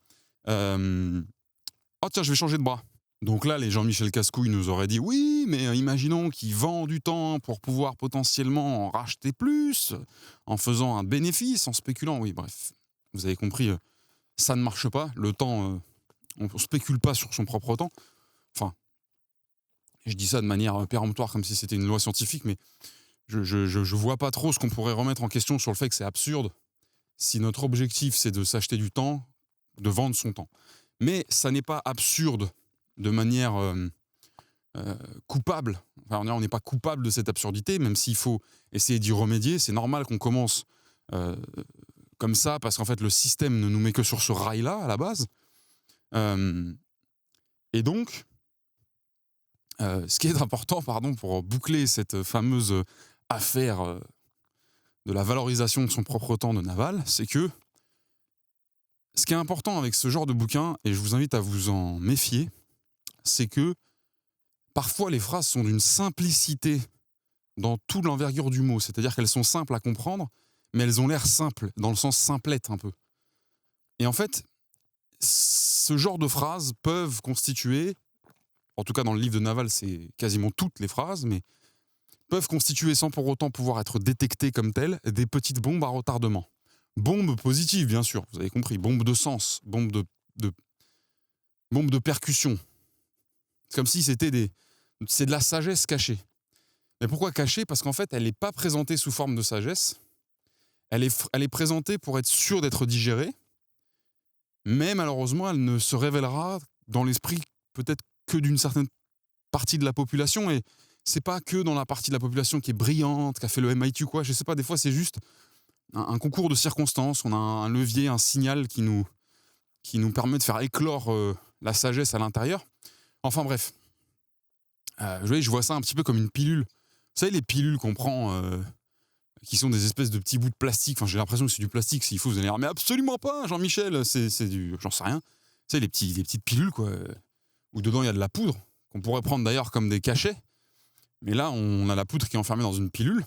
Oh tiens, je vais changer de bras. Donc là, les Jean-Michel Cascouille nous auraient dit oui, mais imaginons qu'il vend du temps pour pouvoir potentiellement en racheter plus, en faisant un bénéfice, en spéculant. Oui, bref, vous avez compris, ça ne marche pas. Le temps, on ne spécule pas sur son propre temps. Enfin, je dis ça de manière péremptoire, comme si c'était une loi scientifique, mais je vois pas trop ce qu'on pourrait remettre en question sur le fait que c'est absurde si notre objectif c'est de s'acheter du temps, de vendre son temps. Mais ça n'est pas absurde de manière coupable. Enfin, on n'est pas coupable de cette absurdité, même s'il faut essayer d'y remédier. C'est normal qu'on commence comme ça, parce qu'en fait, le système ne nous met que sur ce rail-là, à la base. Et donc, ce qui est important, pour boucler cette fameuse affaire de la valorisation de son propre temps de Naval, c'est que ce qui est important avec ce genre de bouquin, et je vous invite à vous en méfier, c'est que parfois les phrases sont d'une simplicité dans toute l'envergure du mot. C'est-à-dire qu'elles sont simples à comprendre, mais elles ont l'air simples, dans le sens simplette un peu. Et en fait, ce genre de phrases peuvent constituer, en tout cas dans le livre de Naval, c'est quasiment toutes les phrases, mais peuvent constituer sans pour autant pouvoir être détectées comme telles, des petites bombes à retardement. Bombes positives, bien sûr, vous avez compris, bombes de sens, bombes de percussion. C'est comme si c'est de la sagesse cachée. Mais pourquoi cachée ? Parce qu'en fait, elle n'est pas présentée sous forme de sagesse, elle est présentée pour être sûre d'être digérée, mais malheureusement, elle ne se révélera dans l'esprit peut-être que d'une certaine partie de la population, et c'est pas que dans la partie de la population qui est brillante, qui a fait le MIT ou quoi, je sais pas, des fois c'est juste un concours de circonstances, on a un levier, un signal qui nous permet de faire éclore la sagesse à l'intérieur. Enfin bref, je vois ça un petit peu comme une pilule. Vous savez, les pilules qu'on prend, qui sont des espèces de petits bouts de plastique, enfin j'ai l'impression que c'est du plastique, s'il faut vous allez dire, mais absolument pas, Jean-Michel, c'est du... j'en sais rien. Vous savez, les petites pilules, quoi, où dedans il y a de la poudre, qu'on pourrait prendre d'ailleurs comme des cachets, mais là on a la poudre qui est enfermée dans une pilule.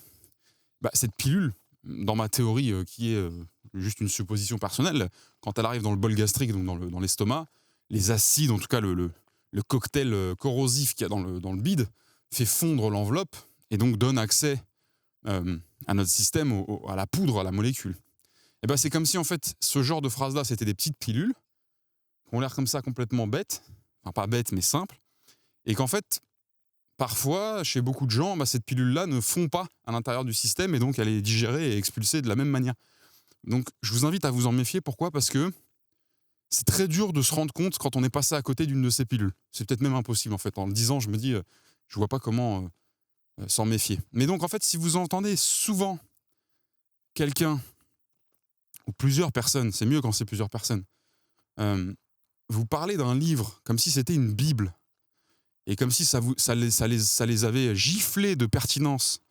Cette pilule, dans ma théorie, qui est juste une supposition personnelle, quand elle arrive dans le bol gastrique, donc dans l'estomac, les acides, en tout cas le cocktail corrosif qu'il y a dans le bide, fait fondre l'enveloppe et donc donne accès à notre système, à la poudre, à la molécule. Et c'est comme si en fait ce genre de phrases-là, c'était des petites pilules qui ont l'air comme ça complètement bêtes, enfin pas bêtes mais simples, et qu'en fait parfois, chez beaucoup de gens, cette pilule-là ne fond pas à l'intérieur du système et donc elle est digérée et expulsée de la même manière. Donc je vous invite à vous en méfier. Pourquoi ? Parce que c'est très dur de se rendre compte quand on est passé à côté d'une de ces pilules. C'est peut-être même impossible en fait. En le disant, je me dis, je vois pas comment s'en méfier. Mais donc en fait, si vous entendez souvent quelqu'un ou plusieurs personnes, c'est mieux quand c'est plusieurs personnes, vous parler d'un livre comme si c'était une Bible, et comme si ça les avait giflés de pertinence,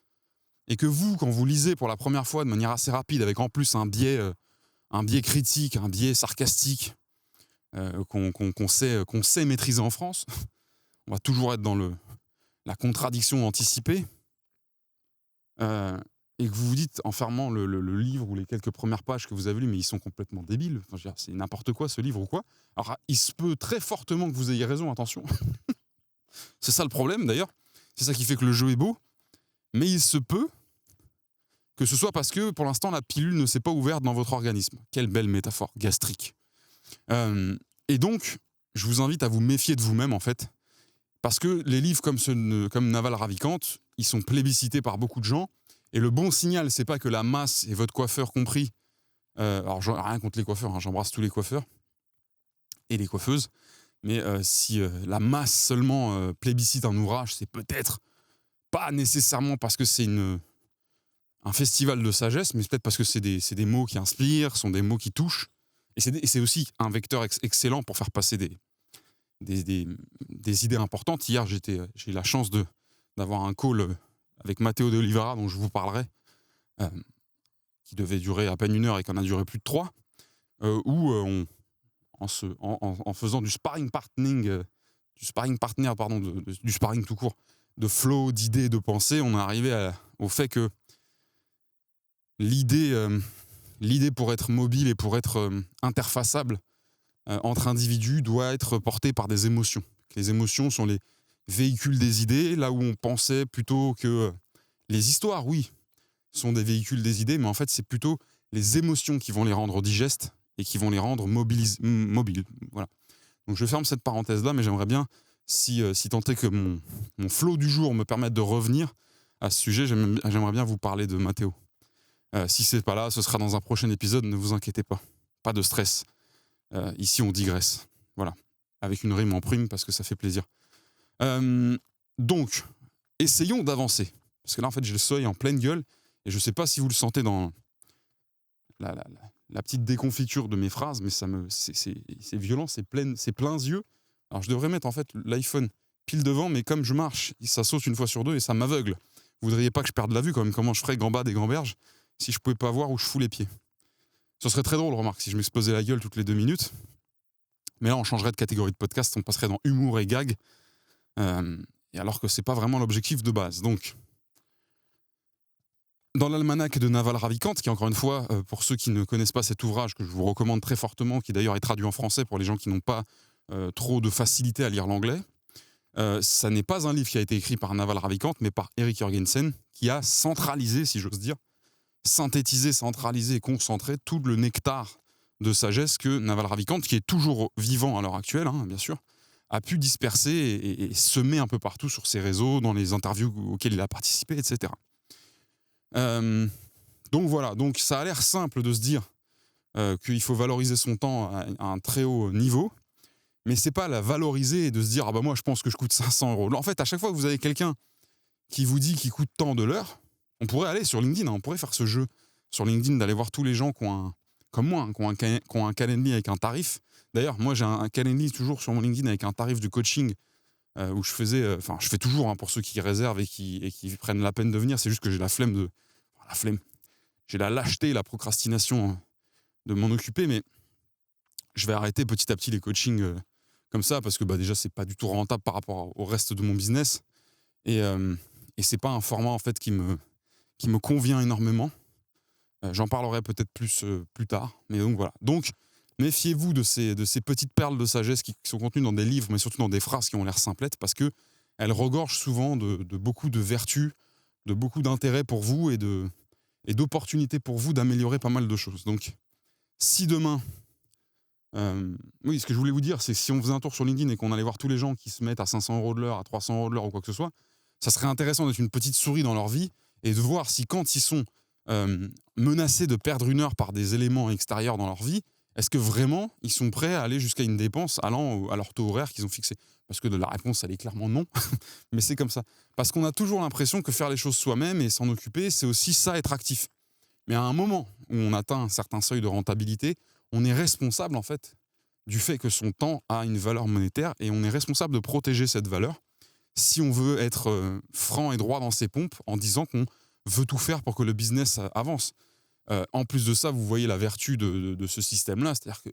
et que vous, quand vous lisez pour la première fois de manière assez rapide, avec en plus un biais critique, un biais sarcastique, qu'on sait maîtriser en France, on va toujours être dans la contradiction anticipée, et que vous vous dites, en fermant le livre ou les quelques premières pages que vous avez lues, mais ils sont complètement débiles, enfin, je veux dire, c'est n'importe quoi ce livre ou quoi. Alors il se peut très fortement que vous ayez raison, attention. C'est ça le problème d'ailleurs, c'est ça qui fait que le jeu est beau, mais il se peut que ce soit parce que pour l'instant la pilule ne s'est pas ouverte dans votre organisme. Quelle belle métaphore, gastrique. Et donc, je vous invite à vous méfier de vous-même en fait, parce que les livres comme Naval Ravikant, ils sont plébiscités par beaucoup de gens, et le bon signal, c'est pas que la masse, et votre coiffeur compris, alors rien contre les coiffeurs, hein, j'embrasse tous les coiffeurs et les coiffeuses, mais si la masse seulement plébiscite un ouvrage, c'est peut-être pas nécessairement parce que c'est un festival de sagesse, mais peut-être parce que c'est des mots qui inspirent, sont des mots qui touchent, et c'est aussi un vecteur excellent pour faire passer des idées importantes. Hier, j'ai eu la chance d'avoir un call avec Matteo de Oliveira, dont je vous parlerai, qui devait durer à peine 1 heure et qui en a duré plus de 3, où en faisant du sparring partner, du sparring tout court, de flow, d'idées, de pensées, on est arrivé au fait que l'idée pour être mobile et pour être interfaçable entre individus doit être portée par des émotions. Les émotions sont les véhicules des idées, là où on pensait plutôt que les histoires, oui, sont des véhicules des idées, mais en fait c'est plutôt les émotions qui vont les rendre digestes et qui vont les rendre mobiles. Voilà. Donc je ferme cette parenthèse-là, mais j'aimerais bien, si tant est que mon flow du jour me permette de revenir à ce sujet, j'aimerais bien vous parler de Matteo. Si c'est pas là, ce sera dans un prochain épisode, ne vous inquiétez pas. Pas de stress. Ici, on digresse. Voilà. Avec une rime en prime, parce que ça fait plaisir. Donc, essayons d'avancer. Parce que là, en fait, j'ai le soleil en pleine gueule, et je ne sais pas si vous le sentez dans la petite déconfiture de mes phrases, mais c'est violent, c'est plein yeux. Alors, je devrais mettre, en fait, l'iPhone pile devant, mais comme je marche, ça saute une fois sur deux, et ça m'aveugle. Vous voudriez pas que je perde la vue, quand même, comment je ferais Gambade et Gamberge si je pouvais pas voir où je fous les pieds. Ce serait très drôle, remarque, si je m'explosais la gueule toutes les 2 minutes. Mais là, on changerait de catégorie de podcast, on passerait dans humour et gag. Et alors que c'est pas vraiment l'objectif de base. Donc, dans l'almanach de Naval Ravikant, qui encore une fois, pour ceux qui ne connaissent pas cet ouvrage, que je vous recommande très fortement, qui d'ailleurs est traduit en français pour les gens qui n'ont pas trop de facilité à lire l'anglais, ça n'est pas un livre qui a été écrit par Naval Ravikant, mais par Erik Jørgensen, qui a centralisé, si j'ose dire, synthétisé, centralisé, concentré tout le nectar de sagesse que Naval Ravikant, qui est toujours vivant à l'heure actuelle, hein, bien sûr, a pu disperser et semer un peu partout sur ses réseaux, dans les interviews auxquelles il a participé, etc. Donc voilà, donc ça a l'air simple de se dire qu'il faut valoriser son temps à un très haut niveau, mais c'est pas la valoriser et de se dire « Ah bah moi je pense que je coûte 500 €. En fait, à chaque fois que vous avez quelqu'un qui vous dit qu'il coûte tant de l'heure, on pourrait aller sur LinkedIn, hein, on pourrait faire ce jeu sur LinkedIn d'aller voir tous les gens qui ont comme moi, hein, qui ont un Calendly avec un tarif. D'ailleurs, moi j'ai un Calendly toujours sur mon LinkedIn avec un tarif de coaching où je faisais, je fais toujours, hein, pour ceux qui réservent et qui prennent la peine de venir, c'est juste que j'ai la flemme j'ai la lâcheté, la procrastination de m'en occuper, mais je vais arrêter petit à petit les coachings comme ça, parce que déjà c'est pas du tout rentable par rapport au reste de mon business, et c'est pas un format en fait qui me convient énormément. J'en parlerai peut-être plus tard, mais donc voilà. Donc méfiez-vous de ces petites perles de sagesse qui sont contenues dans des livres, mais surtout dans des phrases qui ont l'air simplettes, parce que elles regorgent souvent de beaucoup de vertus, de beaucoup d'intérêt pour vous et d'opportunités pour vous d'améliorer pas mal de choses. Donc si demain, oui, ce que je voulais vous dire, c'est que si on faisait un tour sur LinkedIn et qu'on allait voir tous les gens qui se mettent à 500 € de l'heure, à 300 € de l'heure ou quoi que ce soit, ça serait intéressant d'être une petite souris dans leur vie et de voir si quand ils sont menacés de perdre une heure par des éléments extérieurs dans leur vie, est-ce que vraiment ils sont prêts à aller jusqu'à une dépense allant à leur taux horaire qu'ils ont fixé? Parce que la réponse, elle est clairement non, mais c'est comme ça. Parce qu'on a toujours l'impression que faire les choses soi-même et s'en occuper, c'est aussi ça, être actif. Mais à un moment où on atteint un certain seuil de rentabilité, on est responsable en fait du fait que son temps a une valeur monétaire et on est responsable de protéger cette valeur si on veut être franc et droit dans ses pompes en disant qu'on veut tout faire pour que le business avance. En plus de ça, vous voyez la vertu de ce système-là, c'est-à-dire que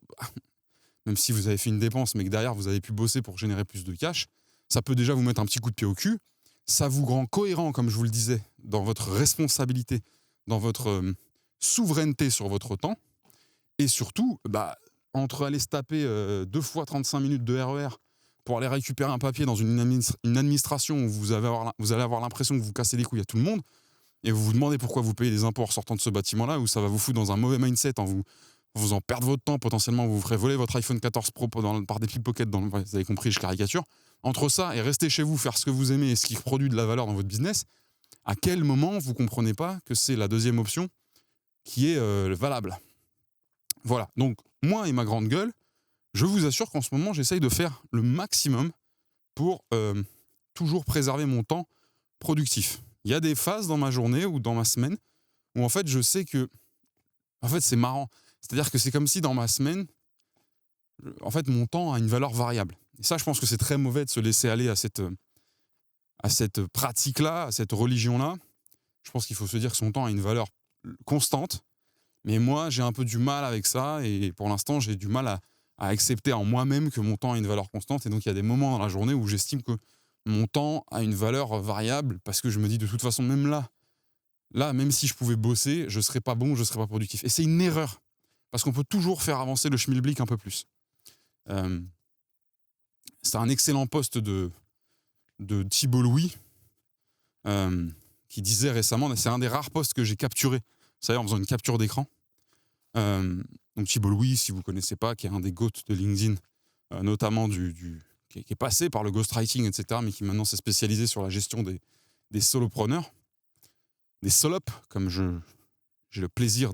même si vous avez fait une dépense, mais que derrière vous avez pu bosser pour générer plus de cash, ça peut déjà vous mettre un petit coup de pied au cul. Ça vous rend cohérent, comme je vous le disais, dans votre responsabilité, dans votre souveraineté sur votre temps. Et surtout, entre aller se taper 2 fois 35 minutes de RER pour aller récupérer un papier dans une administration où vous allez avoir l'impression que vous cassez les couilles à tout le monde, et vous vous demandez pourquoi vous payez des impôts en sortant de ce bâtiment-là, où ça va vous foutre dans un mauvais mindset en vous en perdre votre temps, potentiellement vous ferez voler votre iPhone 14 Pro par des pickpockets, vous avez compris, je caricature. Entre ça et rester chez vous, faire ce que vous aimez et ce qui produit de la valeur dans votre business, à quel moment vous ne comprenez pas que c'est la deuxième option qui est valable? Voilà, donc moi et ma grande gueule, je vous assure qu'en ce moment, j'essaye de faire le maximum pour toujours préserver mon temps productif. Il y a des phases dans ma journée ou dans ma semaine où en fait je sais que c'est marrant. C'est-à-dire que c'est comme si dans ma semaine, en fait mon temps a une valeur variable. Et ça, je pense que c'est très mauvais de se laisser aller à cette pratique-là, à cette religion-là. Je pense qu'il faut se dire que son temps a une valeur constante. Mais moi, j'ai un peu du mal avec ça et pour l'instant, j'ai du mal à accepter en moi-même que mon temps a une valeur constante. Et donc, il y a des moments dans la journée où j'estime que mon temps a une valeur variable parce que je me dis de toute façon, même là, même si je pouvais bosser, je ne serais pas bon, je ne serais pas productif. Et c'est une erreur parce qu'on peut toujours faire avancer le schmilblick un peu plus. C'est un excellent post de Thibault Louis qui disait récemment, c'est un des rares posts que j'ai capturé, vous savez, en faisant une capture d'écran. Donc Thibault Louis, si vous ne connaissez pas, qui est un des GOAT de LinkedIn, notamment qui est passé par le ghostwriting, etc., mais qui maintenant s'est spécialisé sur la gestion des solopreneurs, des solop, comme j'ai le plaisir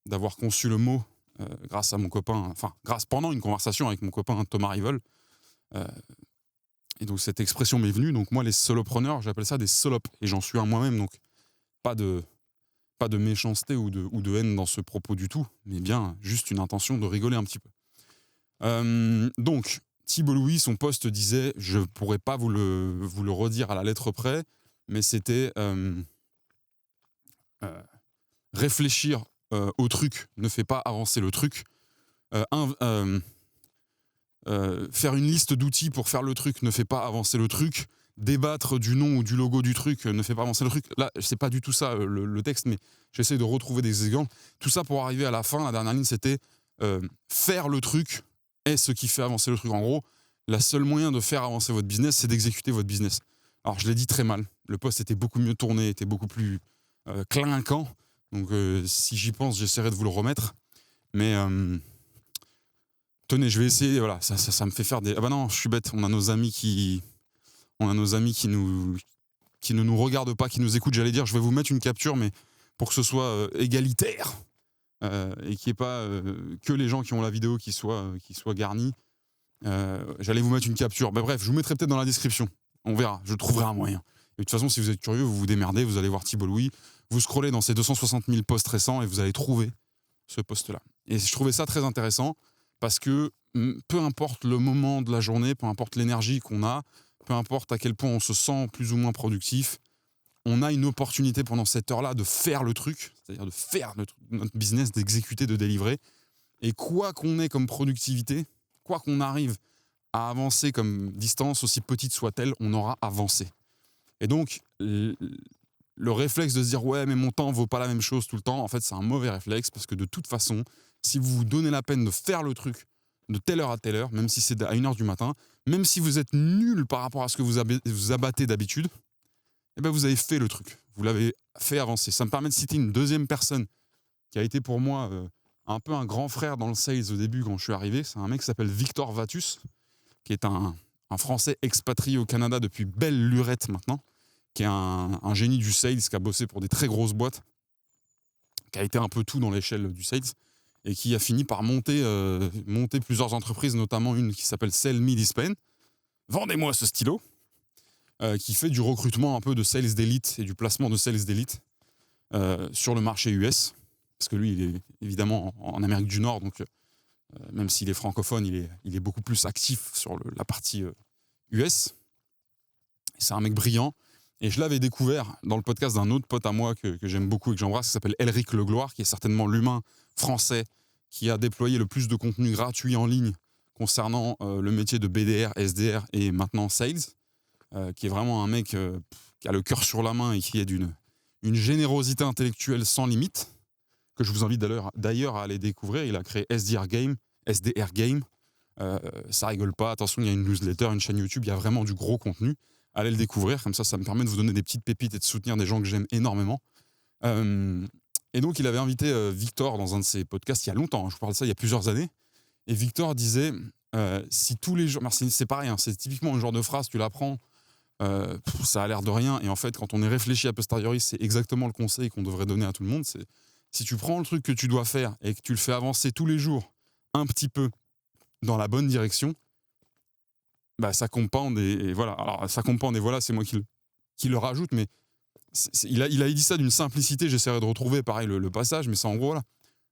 d'avoir conçu le mot grâce à mon copain, pendant une conversation avec mon copain Thomas Rivol. Et donc cette expression m'est venue. Donc moi, les solopreneurs, j'appelle ça des solopes. Et j'en suis un moi-même, donc pas de méchanceté ou de haine dans ce propos du tout, mais bien juste une intention de rigoler un petit peu. Donc, Thibault Louis, son post disait, je ne pourrais pas vous le redire à la lettre près, mais c'était réfléchir au truc ne fait pas avancer le truc. Faire une liste d'outils pour faire le truc ne fait pas avancer le truc. Débattre du nom ou du logo du truc ne fait pas avancer le truc. Là, c'est pas du tout ça le texte, mais j'essaie de retrouver des exemples. Tout ça pour arriver à la fin, la dernière ligne, c'était faire le truc est ce qui fait avancer le truc. En gros, la seule moyen de faire avancer votre business, c'est d'exécuter votre business. Alors, je l'ai dit très mal. Le post était beaucoup mieux tourné, était beaucoup plus clinquant. Donc, si j'y pense, j'essaierai de vous le remettre. Mais tenez, je vais essayer. Voilà, ça me fait faire des... Ah bah non, je suis bête. On a nos amis qui ne nous regardent pas, qui nous écoutent. J'allais dire, je vais vous mettre une capture, mais pour que ce soit égalitaire et qu'il n'y ait pas que les gens qui ont la vidéo qui soient garnis. J'allais vous mettre une capture. Bah, bref, je vous mettrai peut-être dans la description. On verra, je trouverai un moyen. Et de toute façon, si vous êtes curieux, vous vous démerdez, vous allez voir Thibault Louis, vous scrollez dans ces 260 000 posts récents et vous allez trouver ce post-là. Et je trouvais ça très intéressant parce que peu importe le moment de la journée, peu importe l'énergie qu'on a, peu importe à quel point on se sent plus ou moins productif, on a une opportunité pendant cette heure-là de faire le truc, c'est-à-dire de faire notre business, d'exécuter, de délivrer. Et quoi qu'on ait comme productivité, quoi qu'on arrive à avancer comme distance, aussi petite soit-elle, on aura avancé. Et donc, le réflexe de se dire « ouais, mais mon temps vaut pas la même chose tout le temps », en fait, c'est un mauvais réflexe parce que de toute façon, si vous vous donnez la peine de faire le truc de telle heure à telle heure, même si c'est à 1h du matin, même si vous êtes nul par rapport à ce que vous abattez d'habitude, eh ben vous avez fait le truc. Vous l'avez fait avancer. Ça me permet de citer une deuxième personne qui a été pour moi un peu un grand frère dans le sales au début quand je suis arrivé. C'est un mec qui s'appelle Victor Vatus, qui est un Français expatrié au Canada depuis belle lurette maintenant, qui est un génie du sales, qui a bossé pour des très grosses boîtes, qui a été un peu tout dans l'échelle du sales, et qui a fini par monter plusieurs entreprises, notamment une qui s'appelle Sell Me This Pen. Vendez-moi ce stylo, qui fait du recrutement un peu de sales d'élite et du placement de sales d'élite sur le marché US. Parce que lui, il est évidemment en Amérique du Nord, donc même s'il est francophone, il est beaucoup plus actif sur la partie US. C'est un mec brillant. Et je l'avais découvert dans le podcast d'un autre pote à moi que j'aime beaucoup et que j'embrasse, qui s'appelle Elric Legloire, qui est certainement l'humain français qui a déployé le plus de contenu gratuit en ligne concernant le métier de BDR, SDR et maintenant Sales, qui est vraiment un mec qui a le cœur sur la main et qui est d'une générosité intellectuelle sans limite, que je vous invite d'ailleurs à aller découvrir. Il a créé SDR Game. Ça rigole pas, attention, il y a une newsletter, une chaîne YouTube, il y a vraiment du gros contenu. Allez le découvrir, comme ça me permet de vous donner des petites pépites et de soutenir des gens que j'aime énormément. Et donc, il avait invité Victor dans un de ses podcasts il y a longtemps, je vous parle de ça il y a plusieurs années, et Victor disait, si tous les jours, c'est pareil, c'est typiquement le genre de phrase, tu l'apprends, ça a l'air de rien, et en fait, quand on est réfléchi a posteriori, c'est exactement le conseil qu'on devrait donner à tout le monde, c'est si tu prends le truc que tu dois faire et que tu le fais avancer tous les jours, un petit peu, dans la bonne direction, bah, ça compound et voilà. Alors, ça compound et voilà, c'est moi qui le rajoute, mais il a dit ça d'une simplicité, j'essaierai de retrouver pareil le passage, mais c'est en gros, voilà,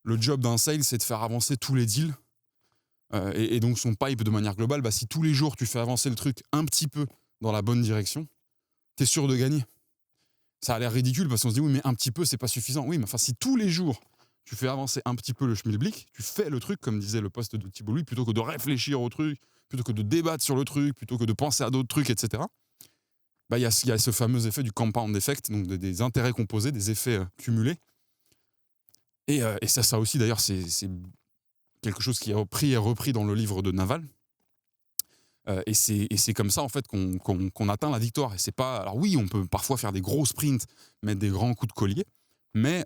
le job d'un sales, c'est de faire avancer tous les deals et donc son pipe de manière globale, bah, si tous les jours tu fais avancer le truc un petit peu dans la bonne direction, t'es sûr de gagner. Ça a l'air ridicule parce qu'on se dit oui, mais un petit peu, c'est pas suffisant. Oui, mais enfin, si tous les jours tu fais avancer un petit peu le schmilblick, tu fais le truc, comme disait le poste de Thibault Louis, plutôt que de réfléchir au truc, plutôt que de débattre sur le truc, plutôt que de penser à d'autres trucs, etc. Bah, y a ce fameux effet du compound effect, donc des intérêts composés, des effets cumulés. Et ça aussi, d'ailleurs, c'est quelque chose qui est repris dans le livre de Naval. Et c'est comme ça, en fait, qu'on atteint la victoire. Et c'est pas... Alors oui, on peut parfois faire des gros sprints, mettre des grands coups de collier, mais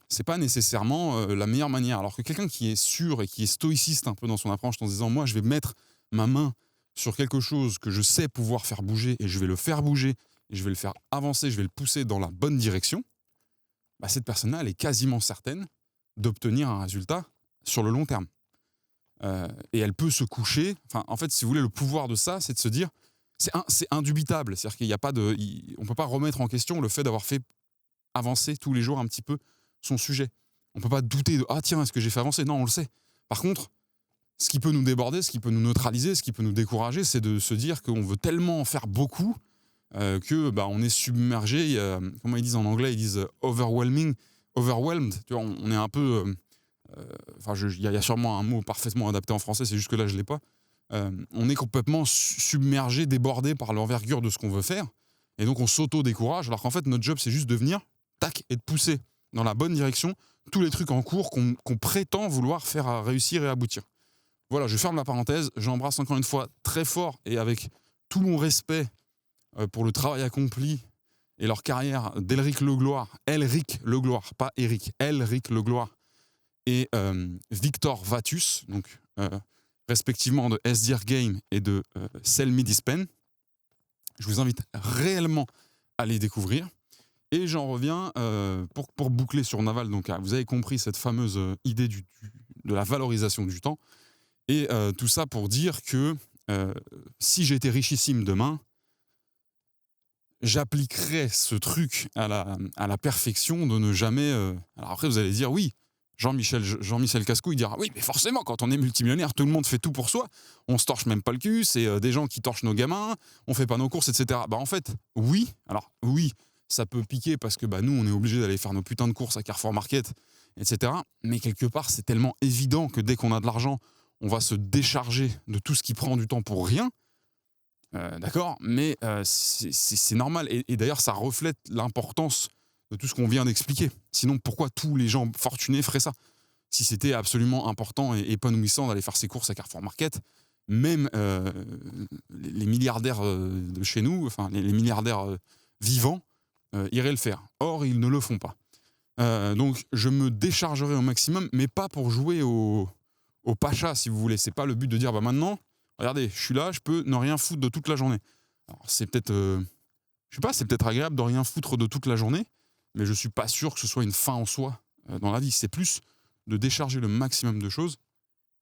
c'est pas nécessairement la meilleure manière. Alors que quelqu'un qui est sûr et qui est stoïciste un peu dans son approche en se disant « moi, je vais mettre ma main sur quelque chose que je sais pouvoir faire bouger et je vais le faire bouger et je vais le faire avancer, je vais le pousser dans la bonne direction », bah, cette personne-là, elle est quasiment certaine d'obtenir un résultat sur le long terme. Et elle peut se coucher. Enfin, en fait, si vous voulez, le pouvoir de ça, c'est de se dire, c'est indubitable. C'est-à-dire qu'il n'y a pas de, on peut pas remettre en question le fait d'avoir fait avancer tous les jours un petit peu son sujet. On peut pas douter de, ah tiens, est-ce que j'ai fait avancer? Non, on le sait. Par contre, ce qui peut nous déborder, ce qui peut nous neutraliser, ce qui peut nous décourager, c'est de se dire qu'on veut tellement en faire beaucoup que bah, on est submergé. Comment ils disent en anglais? Ils disent overwhelmed. Tu vois, on est un peu. Enfin, il y a sûrement un mot parfaitement adapté en français, c'est juste que là, je ne l'ai pas. On est complètement submergé, débordé par l'envergure de ce qu'on veut faire. Et donc, on s'auto-décourage, alors qu'en fait, notre job, c'est juste de venir, tac, et de pousser dans la bonne direction tous les trucs en cours qu'on prétend vouloir faire réussir et aboutir. Voilà, je ferme la parenthèse. J'embrasse encore une fois très fort et avec tout mon respect pour le travail accompli et leur carrière d'Elric Legloire, pas Eric, Elric Legloire et Victor Vatus, donc respectivement de SDR Game et de Sell Me This Pen. Je vous invite réellement à les découvrir. Et j'en reviens pour boucler sur Naval. Donc, vous avez compris cette fameuse idée de la valorisation du temps. Et tout ça pour dire que si j'étais richissime demain, j'appliquerais ce truc à la perfection de ne jamais... Alors après, vous allez dire, oui, Jean-Michel Cascou, il dira, oui, mais forcément, quand on est multimillionnaire, tout le monde fait tout pour soi. On se torche même pas le cul, c'est des gens qui torchent nos gamins, on fait pas nos courses, etc. Bah en fait, oui. Alors oui, ça peut piquer parce que bah, nous, on est obligé d'aller faire nos putains de courses à Carrefour Market, etc. Mais quelque part, c'est tellement évident que dès qu'on a de l'argent, on va se décharger de tout ce qui prend du temps pour rien. D'accord, mais c'est normal. Et d'ailleurs, ça reflète l'importance de tout ce qu'on vient d'expliquer. Sinon, pourquoi tous les gens fortunés feraient ça? Si c'était absolument important et épanouissant d'aller faire ses courses à Carrefour Market, même les milliardaires de chez nous, enfin les milliardaires vivants, iraient le faire. Or, ils ne le font pas. Donc, je me déchargerai au maximum, mais pas pour jouer au pacha, si vous voulez. C'est pas le but de dire, bah maintenant, regardez, je suis là, je peux ne rien foutre de toute la journée. Alors, c'est peut-être, je sais pas, c'est peut-être agréable de rien foutre de toute la journée, mais je suis pas sûr que ce soit une fin en soi dans la vie. C'est plus de décharger le maximum de choses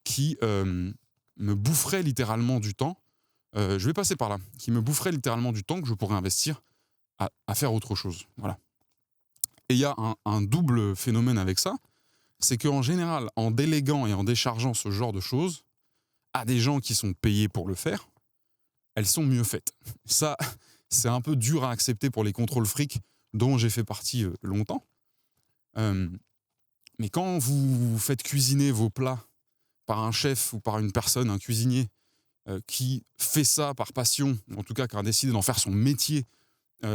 qui me boufferaient littéralement du temps. Je vais passer par là. Qui me boufferaient littéralement du temps que je pourrais investir à faire autre chose. Voilà. Et il y a un double phénomène avec ça, c'est qu'en général, en déléguant et en déchargeant ce genre de choses à des gens qui sont payés pour le faire, elles sont mieux faites. Ça, c'est un peu dur à accepter pour les contrôles fric dont j'ai fait partie longtemps. Mais quand vous faites cuisiner vos plats par un chef ou par une personne, un cuisinier, qui fait ça par passion, ou en tout cas qui a décidé d'en faire son métier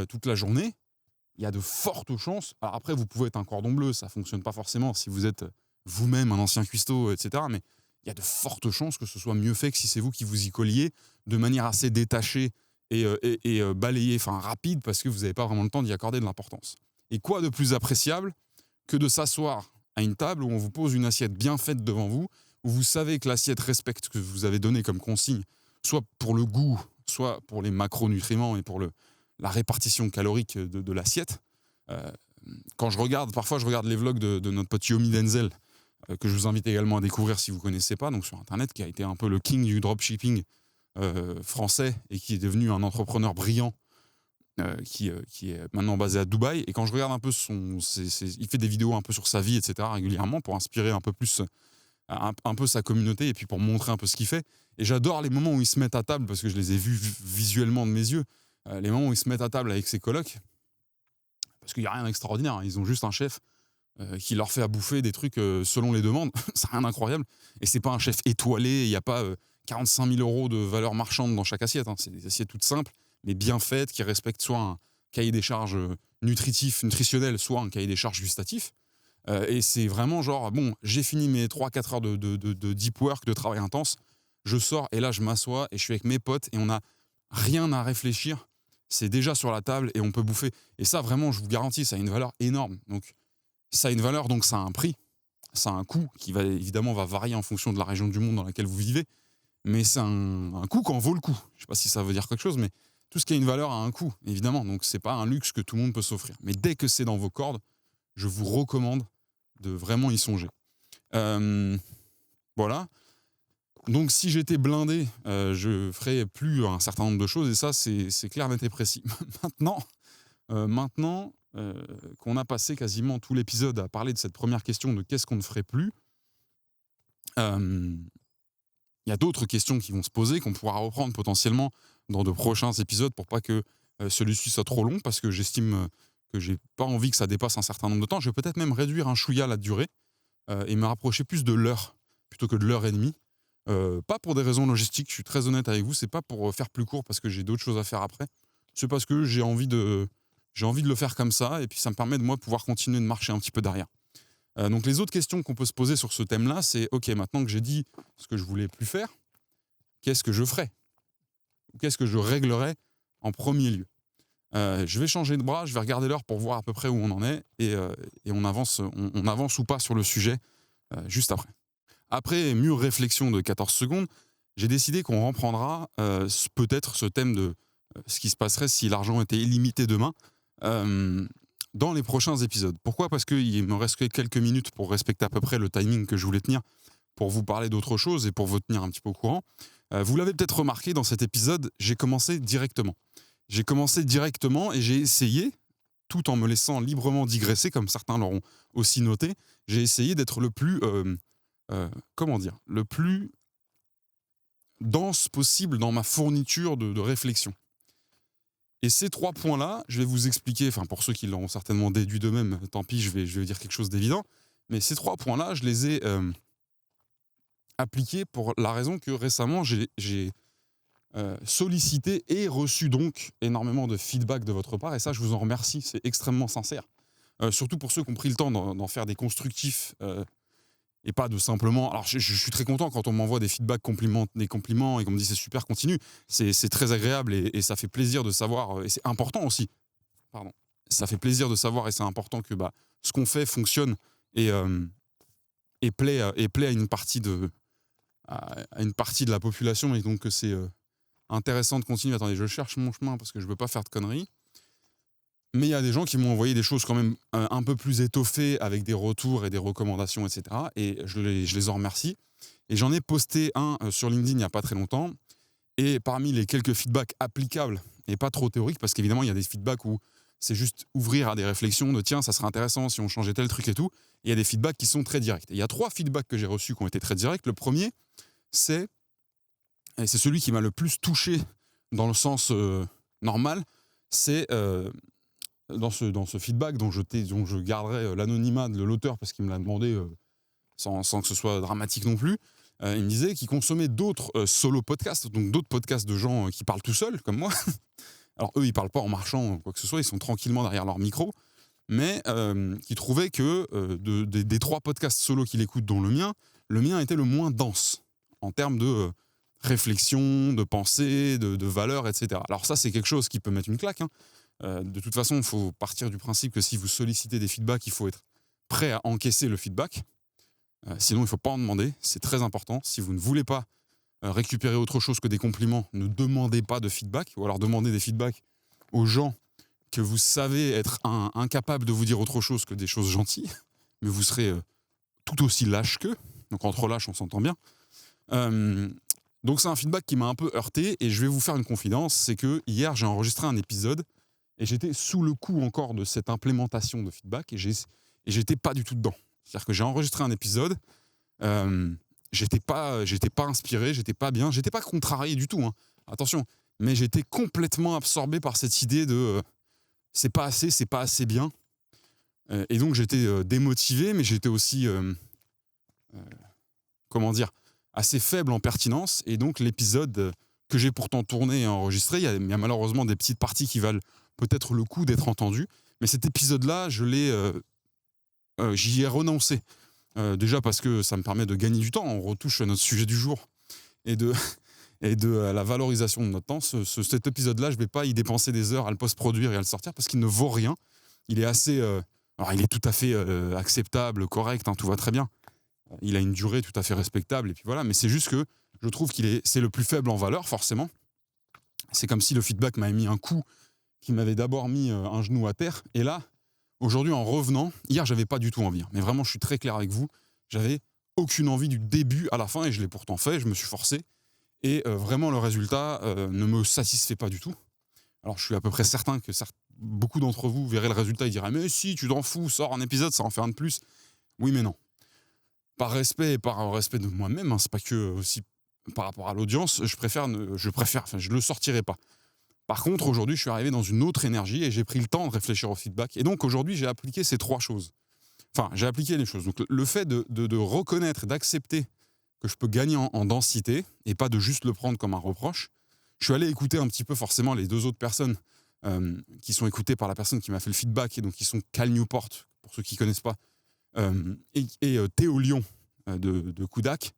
toute la journée, il y a de fortes chances. Alors après, vous pouvez être un cordon bleu, ça ne fonctionne pas forcément si vous êtes vous-même un ancien cuistot, etc. Mais il y a de fortes chances que ce soit mieux fait que si c'est vous qui vous y colliez de manière assez détachée et balayée, enfin rapide, parce que vous n'avez pas vraiment le temps d'y accorder de l'importance. Et quoi de plus appréciable que de s'asseoir à une table où on vous pose une assiette bien faite devant vous, où vous savez que l'assiette respecte ce que vous avez donné comme consigne, soit pour le goût, soit pour les macronutriments et pour la répartition calorique de l'assiette. Quand parfois je regarde les vlogs de notre pote Yomi Denzel, que je vous invite également à découvrir si vous ne connaissez pas, donc sur Internet, qui a été un peu le king du dropshipping français et qui est devenu un entrepreneur brillant qui est maintenant basé à Dubaï. Et quand je regarde un peu il fait des vidéos un peu sur sa vie, etc. régulièrement pour inspirer un peu plus un peu sa communauté et puis pour montrer un peu ce qu'il fait. Et j'adore les moments où ils se mettent à table parce que je les ai vus visuellement de mes yeux. Les moments où ils se mettent à table avec ses colocs, parce qu'il n'y a rien d'extraordinaire, ils ont juste un chef qui leur fait à bouffer des trucs selon les demandes, c'est rien d'incroyable, et c'est pas un chef étoilé, il n'y a pas 45 000 € de valeur marchande dans chaque assiette, c'est des assiettes toutes simples, mais bien faites, qui respectent soit un cahier des charges nutritionnel, soit un cahier des charges gustatif, et c'est vraiment genre, bon, j'ai fini mes 3-4 heures de deep work, de travail intense, je sors, et là je m'assois, et je suis avec mes potes, et on n'a rien à réfléchir, c'est déjà sur la table et on peut bouffer. Et ça, vraiment, je vous garantis, ça a une valeur énorme. Donc, ça a une valeur, donc ça a un prix, ça a un coût qui va évidemment varier en fonction de la région du monde dans laquelle vous vivez. Mais c'est un coût qu'en vaut le coup. Je ne sais pas si ça veut dire quelque chose, mais tout ce qui a une valeur a un coût, évidemment. Donc, ce n'est pas un luxe que tout le monde peut s'offrir. Mais dès que c'est dans vos cordes, je vous recommande de vraiment y songer. Voilà. Donc si j'étais blindé, je ferais plus un certain nombre de choses, et ça c'est clair, net et précis. Maintenant qu'on a passé quasiment tout l'épisode à parler de cette première question de qu'est-ce qu'on ne ferait plus, il y a d'autres questions qui vont se poser, qu'on pourra reprendre potentiellement dans de prochains épisodes pour pas que celui-ci soit trop long, parce que j'estime que j'ai pas envie que ça dépasse un certain nombre de temps. Je vais peut-être même réduire un chouïa la durée et me rapprocher plus de l'heure plutôt que de l'heure et demie. Pas pour des raisons logistiques, je suis très honnête avec vous, c'est pas pour faire plus court parce que j'ai d'autres choses à faire après, c'est parce que j'ai envie de le faire comme ça, et puis ça me permet de moi de pouvoir continuer de marcher un petit peu derrière. Donc les autres questions qu'on peut se poser sur ce thème-là, c'est ok, maintenant que j'ai dit ce que je voulais plus faire, qu'est-ce que je ferais? Qu'est-ce que je réglerais en premier lieu? Je vais changer de bras, je vais regarder l'heure pour voir à peu près où on en est, et on avance ou pas sur le sujet juste après. Après mûre réflexion de 14 secondes, j'ai décidé qu'on reprendra peut-être ce thème de ce qui se passerait si l'argent était illimité demain dans les prochains épisodes. Pourquoi ? Parce qu'il me reste quelques minutes pour respecter à peu près le timing que je voulais tenir pour vous parler d'autre chose et pour vous tenir un petit peu au courant. Vous l'avez peut-être remarqué, dans cet épisode, j'ai commencé directement. Et j'ai essayé, tout en me laissant librement digresser, comme certains l'auront aussi noté, j'ai essayé d'être le plus... le plus dense possible dans ma fourniture de réflexion. Et ces 3 points-là, je vais vous expliquer, enfin pour ceux qui l'auront certainement déduit d'eux-mêmes, tant pis, je vais dire quelque chose d'évident, mais ces 3 points-là, je les ai appliqués pour la raison que récemment, j'ai sollicité et reçu donc énormément de feedback de votre part, et ça, je vous en remercie, c'est extrêmement sincère. Surtout pour ceux qui ont pris le temps d'en faire des constructifs, et pas de simplement... Alors, je suis très content quand on m'envoie des feedbacks, des compliments, et qu'on me dit c'est super, continue. C'est très agréable, et ça fait plaisir de savoir, et c'est important aussi. Pardon. Ça fait plaisir de savoir, et c'est important que ce qu'on fait fonctionne et plaît à une partie de la population, et donc que c'est intéressant de continuer. Attendez, je cherche mon chemin parce que je veux pas faire de conneries. Mais il y a des gens qui m'ont envoyé des choses quand même un peu plus étoffées, avec des retours et des recommandations, etc. Et je les en remercie. Et j'en ai posté un sur LinkedIn il n'y a pas très longtemps. Et parmi les quelques feedbacks applicables, et pas trop théoriques, parce qu'évidemment, il y a des feedbacks où c'est juste ouvrir à des réflexions de tiens, ça serait intéressant si on changeait tel truc et tout. Et il y a des feedbacks qui sont très directs. Et il y a 3 feedbacks que j'ai reçus qui ont été très directs. Le premier, c'est celui qui m'a le plus touché dans le sens normal, c'est... Dans ce feedback dont je garderai l'anonymat de l'auteur parce qu'il me l'a demandé sans que ce soit dramatique non plus, il me disait qu'il consommait d'autres solo podcasts, donc d'autres podcasts de gens qui parlent tout seuls, comme moi. Alors eux, ils parlent pas en marchant ou quoi que ce soit, ils sont tranquillement derrière leur micro, mais qui trouvaient que des 3 podcasts solo qu'il écoute, dont le mien était le moins dense en termes de réflexion, de pensée, de valeurs, etc. Alors ça, c'est quelque chose qui peut mettre une claque, hein. De toute façon, il faut partir du principe que si vous sollicitez des feedbacks, il faut être prêt à encaisser le feedback. Sinon, il ne faut pas en demander. C'est très important. Si vous ne voulez pas récupérer autre chose que des compliments, ne demandez pas de feedback. Ou alors demandez des feedbacks aux gens que vous savez être incapables de vous dire autre chose que des choses gentilles. Mais vous serez tout aussi lâche qu'eux. Donc entre lâches, on s'entend bien. Donc c'est un feedback qui m'a un peu heurté. Et je vais vous faire une confidence. C'est que hier, j'ai enregistré un épisode. Et j'étais sous le coup encore de cette implémentation de feedback, et j'étais pas du tout dedans. C'est-à-dire que j'ai enregistré un épisode, j'étais pas inspiré, j'étais pas bien, j'étais pas contrarié du tout, hein. Attention, mais j'étais complètement absorbé par cette idée de c'est pas assez bien. Et donc j'étais démotivé, mais j'étais aussi assez faible en pertinence. Et donc l'épisode que j'ai pourtant tourné et enregistré, il y a malheureusement des petites parties qui valent peut-être le coup d'être entendu, mais cet épisode-là, j'y ai renoncé. Déjà parce que ça me permet de gagner du temps, on retouche à notre sujet du jour, et de la valorisation de notre temps. Cet épisode-là, je ne vais pas y dépenser des heures à le post-produire et à le sortir, parce qu'il ne vaut rien. Il est il est tout à fait acceptable, correct, hein, tout va très bien. Il a une durée tout à fait respectable, et puis voilà, mais c'est juste que je trouve c'est le plus faible en valeur, forcément. C'est comme si le feedback m'avait mis un coup qui m'avait d'abord mis un genou à terre, et là, Aujourd'hui, en revenant, hier, j'avais pas du tout envie. Mais vraiment, je suis très clair avec vous. J'avais aucune envie du début à la fin et je l'ai pourtant fait. Je me suis forcé. Et vraiment, le résultat ne me satisfait pas du tout. Alors, je suis à peu près certain que beaucoup d'entre vous verraient le résultat et diraient « Mais si, tu t'en fous, sors un épisode, ça en fait un de plus. » Oui, mais non. Par respect et par respect de moi-même, hein, c'est pas que aussi par rapport à l'audience, je le sortirai pas. Par contre, aujourd'hui, je suis arrivé dans une autre énergie et j'ai pris le temps de réfléchir au feedback. Et donc, aujourd'hui, j'ai appliqué ces 3 choses. Enfin, j'ai appliqué les choses. Donc, le fait de reconnaître, d'accepter que je peux gagner en densité et pas de juste le prendre comme un reproche. Je suis allé écouter un petit peu forcément les 2 autres personnes qui sont écoutées par la personne qui m'a fait le feedback et donc qui sont Cal Newport, pour ceux qui ne connaissent pas, et Théo Lyon de Kudak.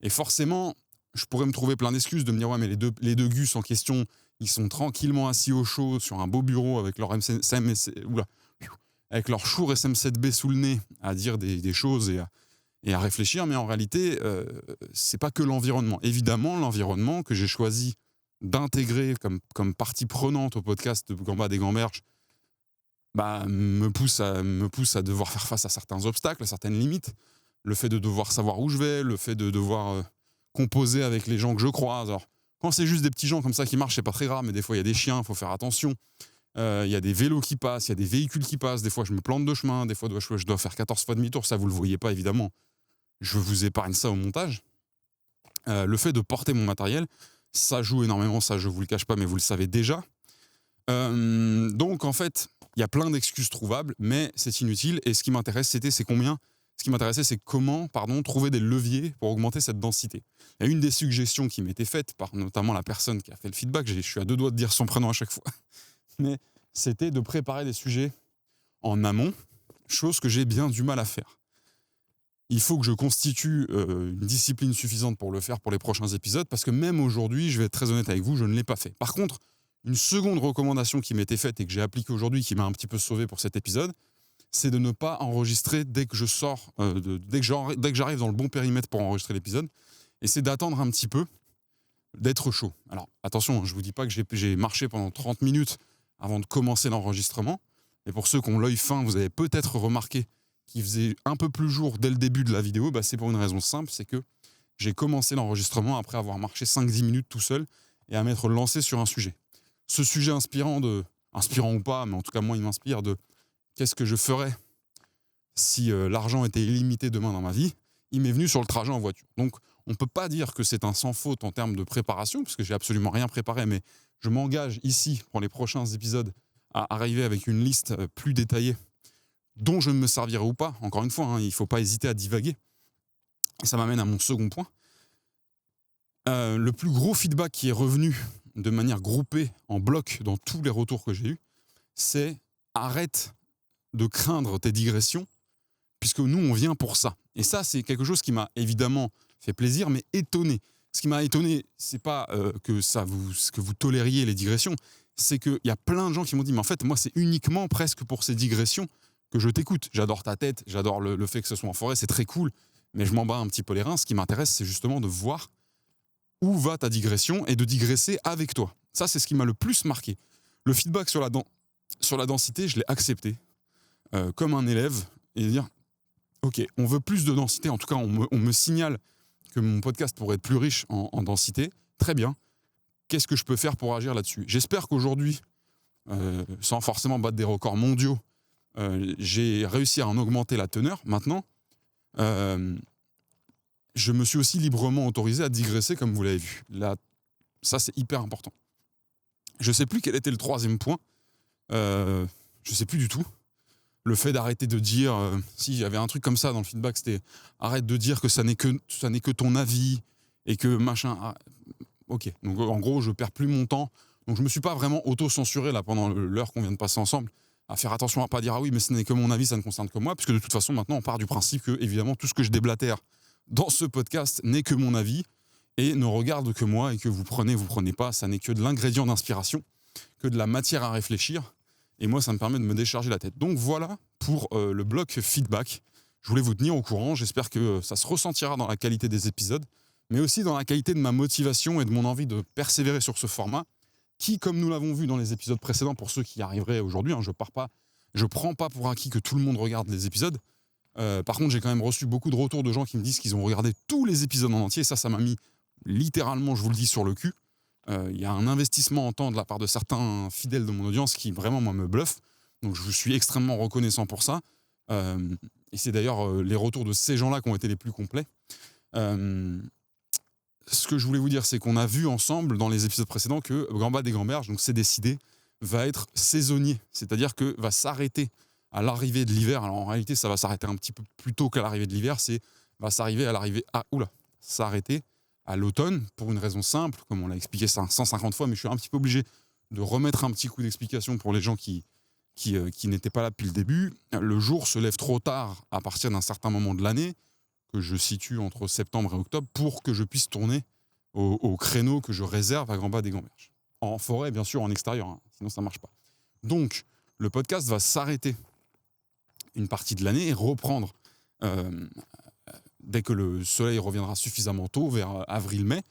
Et forcément, je pourrais me trouver plein d'excuses de me dire « Ouais, mais les deux gus en question, ils sont tranquillement assis au chaud sur un beau bureau avec leur avec leur Shure SM7B sous le nez à dire des choses et à réfléchir, mais en réalité, c'est pas que l'environnement. Évidemment, l'environnement que j'ai choisi d'intégrer comme partie prenante au podcast de Gambas des Gamberges me pousse à devoir faire face à certains obstacles, à certaines limites. Le fait de devoir savoir où je vais, le fait de devoir composer avec les gens que je croise. Alors, quand c'est juste des petits gens comme ça qui marchent, c'est pas très grave, mais des fois, il y a des chiens, il faut faire attention. Il y a des vélos qui passent, il y a des véhicules qui passent. Des fois, je me plante de chemin, des fois, je dois faire 14 fois demi-tour. Ça, vous le voyez pas, évidemment. Je vous épargne ça au montage. Le fait de porter mon matériel, ça joue énormément, ça, je vous le cache pas, mais vous le savez déjà. Donc, en fait, il y a plein d'excuses trouvables, mais c'est inutile. Et ce qui m'intéresse, c'est comment trouver des leviers pour augmenter cette densité. Il y a une des suggestions qui m'était faite par notamment la personne qui a fait le feedback, je suis à 2 doigts de dire son prénom à chaque fois, mais c'était de préparer des sujets en amont, chose que j'ai bien du mal à faire. Il faut que je constitue une discipline suffisante pour le faire pour les prochains épisodes, parce que même aujourd'hui, je vais être très honnête avec vous, je ne l'ai pas fait. Par contre, une seconde recommandation qui m'était faite et que j'ai appliquée aujourd'hui, qui m'a un petit peu sauvé pour cet épisode, c'est de ne pas enregistrer dès que je sors, dès que j'arrive dans le bon périmètre pour enregistrer l'épisode, et c'est d'attendre un petit peu, d'être chaud. Alors attention, je ne vous dis pas que j'ai marché pendant 30 minutes avant de commencer l'enregistrement, mais pour ceux qui ont l'œil fin, vous avez peut-être remarqué qu'il faisait un peu plus jour dès le début de la vidéo, c'est pour une raison simple, c'est que j'ai commencé l'enregistrement après avoir marché 5-10 minutes tout seul et à m'être lancé sur un sujet. Ce sujet inspirant ou pas, mais en tout cas moi il m'inspire de qu'est-ce que je ferais si l'argent était illimité demain dans ma vie, il m'est venu sur le trajet en voiture. Donc on ne peut pas dire que c'est un sans faute en termes de préparation, parce que j'ai absolument rien préparé, mais je m'engage ici pour les prochains épisodes à arriver avec une liste plus détaillée dont je ne me servirai ou pas. Encore une fois, il ne faut pas hésiter à divaguer. Et ça m'amène à mon second point. Le plus gros feedback qui est revenu de manière groupée, en bloc, dans tous les retours que j'ai eus, c'est « arrête de craindre tes digressions, puisque nous, on vient pour ça ». Et ça, c'est quelque chose qui m'a évidemment fait plaisir, mais étonné. Ce qui m'a étonné, c'est pas que vous tolériez les digressions, c'est qu'il y a plein de gens qui m'ont dit « mais en fait, moi, c'est uniquement presque pour ces digressions que je t'écoute. J'adore ta tête, j'adore le fait que ce soit en forêt, c'est très cool, mais je m'en bats un petit peu les reins. Ce qui m'intéresse, c'est justement de voir où va ta digression et de digresser avec toi. » Ça, c'est ce qui m'a le plus marqué. Le feedback sur la densité, je l'ai accepté comme un élève et dire « Ok, on veut plus de densité. En tout cas, on me signale que mon podcast pourrait être plus riche en densité. Très bien. Qu'est-ce que je peux faire pour agir là-dessus ?» J'espère qu'aujourd'hui, sans forcément battre des records mondiaux, j'ai réussi à en augmenter la teneur. Maintenant, je me suis aussi librement autorisé à digresser, comme vous l'avez vu. Là, ça, c'est hyper important. Je ne sais plus quel était le 3e point. Je ne sais plus du tout. Le fait d'arrêter de dire... si j'avais un truc comme ça dans le feedback, c'était arrête de dire que ça n'est que ton avis et que machin... Ah, ok. Donc, en gros, je ne perds plus mon temps. Donc, je ne me suis pas vraiment auto-censuré là, pendant l'heure qu'on vient de passer ensemble, à faire attention à ne pas dire « Ah oui, mais ce n'est que mon avis, ça ne concerne que moi », puisque de toute façon, maintenant, on part du principe que, évidemment, tout ce que je déblatère dans ce podcast n'est que mon avis et ne regarde que moi, et que vous prenez pas, ça n'est que de l'ingrédient d'inspiration, que de la matière à réfléchir, et moi ça me permet de me décharger la tête. Donc voilà pour le bloc feedback. Je voulais vous tenir au courant, j'espère que ça se ressentira dans la qualité des épisodes, mais aussi dans la qualité de ma motivation et de mon envie de persévérer sur ce format, qui, comme nous l'avons vu dans les épisodes précédents, pour ceux qui y arriveraient aujourd'hui, je pars pas Je prends pas pour acquis que tout le monde regarde les épisodes. Par contre, j'ai quand même reçu beaucoup de retours de gens qui me disent qu'ils ont regardé tous les épisodes en entier. Ça m'a mis littéralement, je vous le dis, sur le cul. Il y a un investissement en temps de la part de certains fidèles de mon audience qui vraiment, moi, me bluffe. Donc, je vous suis extrêmement reconnaissant pour ça. Et c'est d'ailleurs les retours de ces gens-là qui ont été les plus complets. Ce que je voulais vous dire, c'est qu'on a vu ensemble dans les épisodes précédents que Gambad et Gamberge, donc c'est décidé, va être saisonnier. C'est-à-dire que va s'arrêter à l'arrivée de l'hiver. Alors en réalité, ça va s'arrêter un petit peu plus tôt qu'à l'arrivée de l'hiver. S'arrêter à l'automne pour une raison simple, comme on l'a expliqué ça 150 fois, mais je suis un petit peu obligé de remettre un petit coup d'explication pour les gens qui n'étaient pas là depuis le début. Le jour se lève trop tard à partir d'un certain moment de l'année, que je situe entre septembre et octobre, pour que je puisse tourner au créneau que je réserve à Gambad et Gamberge. En forêt, bien sûr, en extérieur, hein, sinon ça ne marche pas. Donc, le podcast va s'arrêter une partie de l'année et reprendre dès que le soleil reviendra suffisamment tôt, vers avril,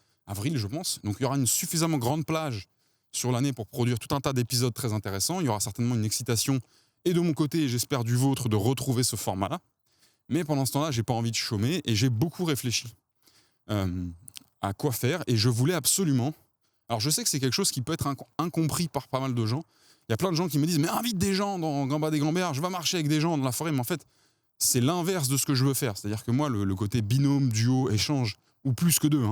je pense. Donc, il y aura une suffisamment grande plage sur l'année pour produire tout un tas d'épisodes très intéressants. Il y aura certainement une excitation, et de mon côté, et j'espère du vôtre, de retrouver ce format-là. Mais pendant ce temps-là, j'ai pas envie de chômer et j'ai beaucoup réfléchi à quoi faire. Et je voulais absolument... Alors, je sais que c'est quelque chose qui peut être incompris par pas mal de gens. Il y a plein de gens qui me disent « Mais invite des gens dans Gambad et Gamberge, je vais marcher avec des gens dans la forêt. » Mais en fait, c'est l'inverse de ce que je veux faire. C'est-à-dire que moi, le côté binôme, duo, échange, ou plus que deux,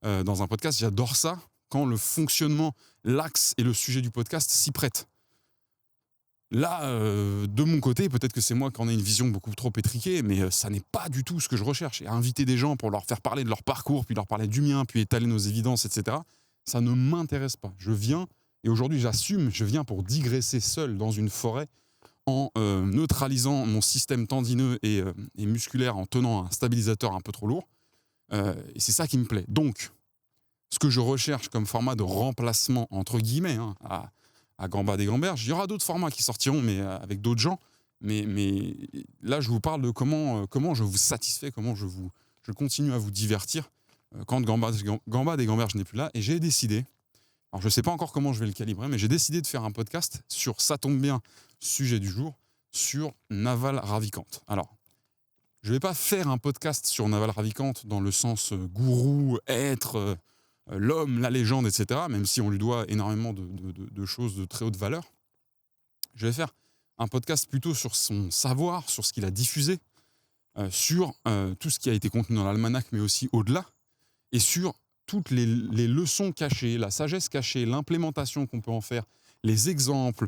dans un podcast, j'adore ça quand le fonctionnement, l'axe et le sujet du podcast s'y prêtent. Là, de mon côté, peut-être que c'est moi qui en ai une vision beaucoup trop étriquée, mais ça n'est pas du tout ce que je recherche. Et inviter des gens pour leur faire parler de leur parcours, puis leur parler du mien, puis étaler nos évidences, etc., ça ne m'intéresse pas. Je viens, et aujourd'hui j'assume, je viens pour digresser seul dans une forêt en neutralisant mon système tendineux et musculaire, en tenant un stabilisateur un peu trop lourd. Et c'est ça qui me plaît. Donc, ce que je recherche comme format de remplacement, entre guillemets, à Gambad et Gamberge. Il y aura d'autres formats qui sortiront, mais avec d'autres gens. Mais là, je vous parle de comment je vous satisfais, comment je continue à vous divertir quand Gambad et Gamberge n'est plus là. Et j'ai décidé, alors je ne sais pas encore comment je vais le calibrer, mais j'ai décidé de faire un podcast sur, ça tombe bien, sujet du jour, sur Naval Ravikant. Alors, je ne vais pas faire un podcast sur Naval Ravikant dans le sens gourou, être... l'homme, la légende, etc., même si on lui doit énormément de choses de très haute valeur. Je vais faire un podcast plutôt sur son savoir, sur ce qu'il a diffusé, sur tout ce qui a été contenu dans l'almanach, mais aussi au-delà, et sur toutes les leçons cachées, la sagesse cachée, l'implémentation qu'on peut en faire, les exemples,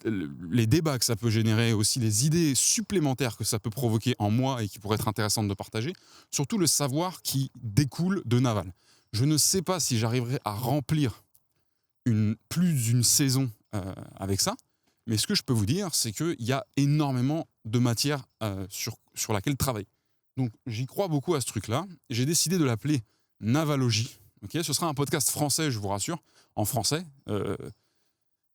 les débats que ça peut générer, aussi les idées supplémentaires que ça peut provoquer en moi et qui pourraient être intéressantes de partager, surtout le savoir qui découle de Naval. Je ne sais pas si j'arriverai à remplir plus d'une saison avec ça, mais ce que je peux vous dire, c'est qu'il y a énormément de matière sur laquelle travailler. Donc j'y crois beaucoup à ce truc-là. J'ai décidé de l'appeler Navalogie. Okay, ce sera un podcast français, je vous rassure, en français,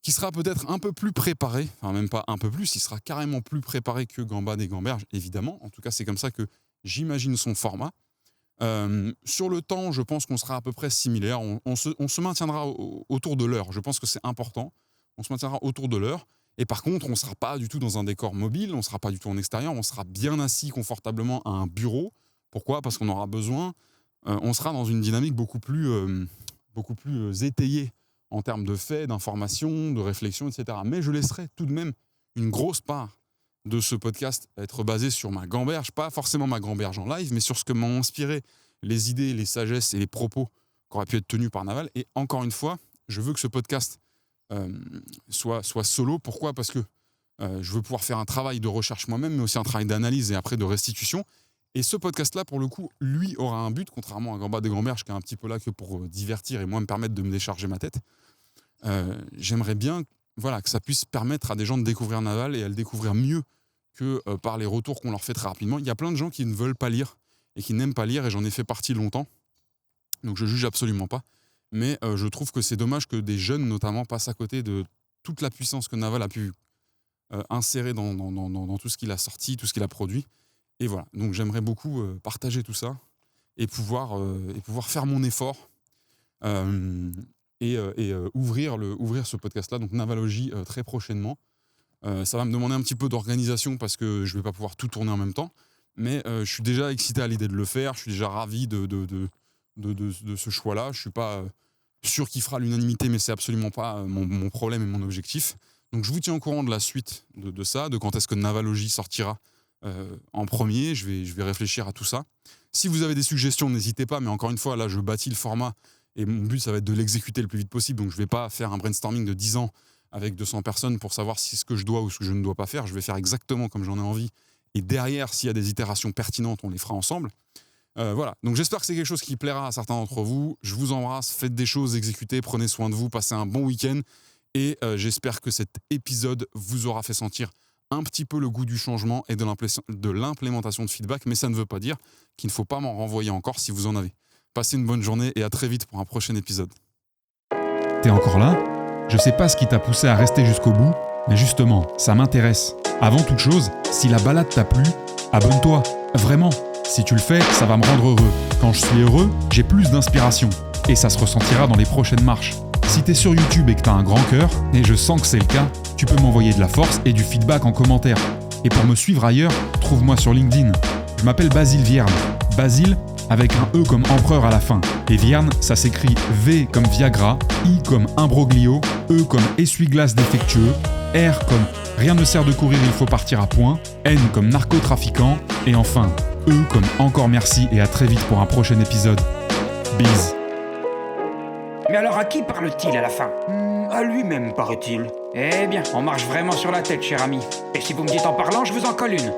qui sera peut-être un peu plus préparé, enfin même pas un peu plus, il sera carrément plus préparé que Gambad et Gamberge, évidemment. En tout cas, c'est comme ça que j'imagine son format. Sur le temps, je pense qu'on sera à peu près similaire. On se maintiendra autour de l'heure. Je pense que c'est important. On se maintiendra autour de l'heure. Et par contre, on ne sera pas du tout dans un décor mobile. On ne sera pas du tout en extérieur. On sera bien assis confortablement à un bureau. Pourquoi ? Parce qu'on aura besoin. On sera dans une dynamique beaucoup plus étayée en termes de faits, d'informations, de réflexions, etc. Mais je laisserai tout de même une grosse part de ce podcast être basé sur ma Gamberge, pas forcément ma Gamberge en live, mais sur ce que m'ont inspiré les idées, les sagesses et les propos qui auraient pu être tenus par Naval. Et encore une fois, je veux que ce podcast soit solo. Pourquoi ? Parce que je veux pouvoir faire un travail de recherche moi-même, mais aussi un travail d'analyse et après de restitution. Et ce podcast-là, pour le coup, lui aura un but, contrairement à Gambad et Gamberge, qui est un petit peu là que pour divertir et moi me permettre de me décharger ma tête. J'aimerais bien que ça puisse permettre à des gens de découvrir Naval et à le découvrir mieux que par les retours qu'on leur fait très rapidement. Il y a plein de gens qui ne veulent pas lire et qui n'aiment pas lire, et j'en ai fait partie longtemps. Donc je juge absolument pas. Mais je trouve que c'est dommage que des jeunes, notamment, passent à côté de toute la puissance que Naval a pu insérer dans tout ce qu'il a sorti, tout ce qu'il a produit. Et voilà, donc j'aimerais beaucoup partager tout ça et pouvoir faire mon effort et ouvrir ce podcast-là, donc Navalogie, très prochainement. Ça va me demander un petit peu d'organisation parce que je vais pas pouvoir tout tourner en même temps. Mais je suis déjà excité à l'idée de le faire. Je suis déjà ravi de ce choix-là. Je suis pas sûr qu'il fera l'unanimité, mais c'est absolument pas mon problème et mon objectif. Donc je vous tiens au courant de la suite de ça, de quand est-ce que Navalogy sortira en premier. Je vais réfléchir à tout ça. Si vous avez des suggestions, n'hésitez pas. Mais encore une fois, là, je bâtis le format et mon but, ça va être de l'exécuter le plus vite possible. Donc je vais pas faire un brainstorming de 10 ans avec 200 personnes pour savoir si ce que je dois ou ce que je ne dois pas faire. Je vais faire exactement comme j'en ai envie. Et derrière, s'il y a des itérations pertinentes, on les fera ensemble. Voilà. Donc j'espère que c'est quelque chose qui plaira à certains d'entre vous. Je vous embrasse, faites des choses, exécutez, prenez soin de vous, passez un bon week-end. Et j'espère que cet épisode vous aura fait sentir un petit peu le goût du changement et de l'implémentation de feedback. Mais ça ne veut pas dire qu'il ne faut pas m'en renvoyer encore si vous en avez. Passez une bonne journée et à très vite pour un prochain épisode. T'es encore là ? Je sais pas ce qui t'a poussé à rester jusqu'au bout, mais justement, ça m'intéresse. Avant toute chose, si la balade t'a plu, abonne-toi. Vraiment. Si tu le fais, ça va me rendre heureux. Quand je suis heureux, j'ai plus d'inspiration. Et ça se ressentira dans les prochaines marches. Si t'es sur YouTube et que t'as un grand cœur, et je sens que c'est le cas, tu peux m'envoyer de la force et du feedback en commentaire. Et pour me suivre ailleurs, trouve-moi sur LinkedIn. Je m'appelle Basile Vierne. Basile avec un E comme empereur à la fin. Et Vierne, ça s'écrit V comme Viagra, I comme imbroglio, E comme essuie-glace défectueux, R comme rien ne sert de courir, il faut partir à point, N comme narcotrafiquant, et enfin E comme encore merci et à très vite pour un prochain épisode. Bise. Mais alors à qui parle-t-il à la fin ? À lui-même, paraît-il. Eh bien, on marche vraiment sur la tête, cher ami. Et si vous me dites en parlant, je vous en colle une.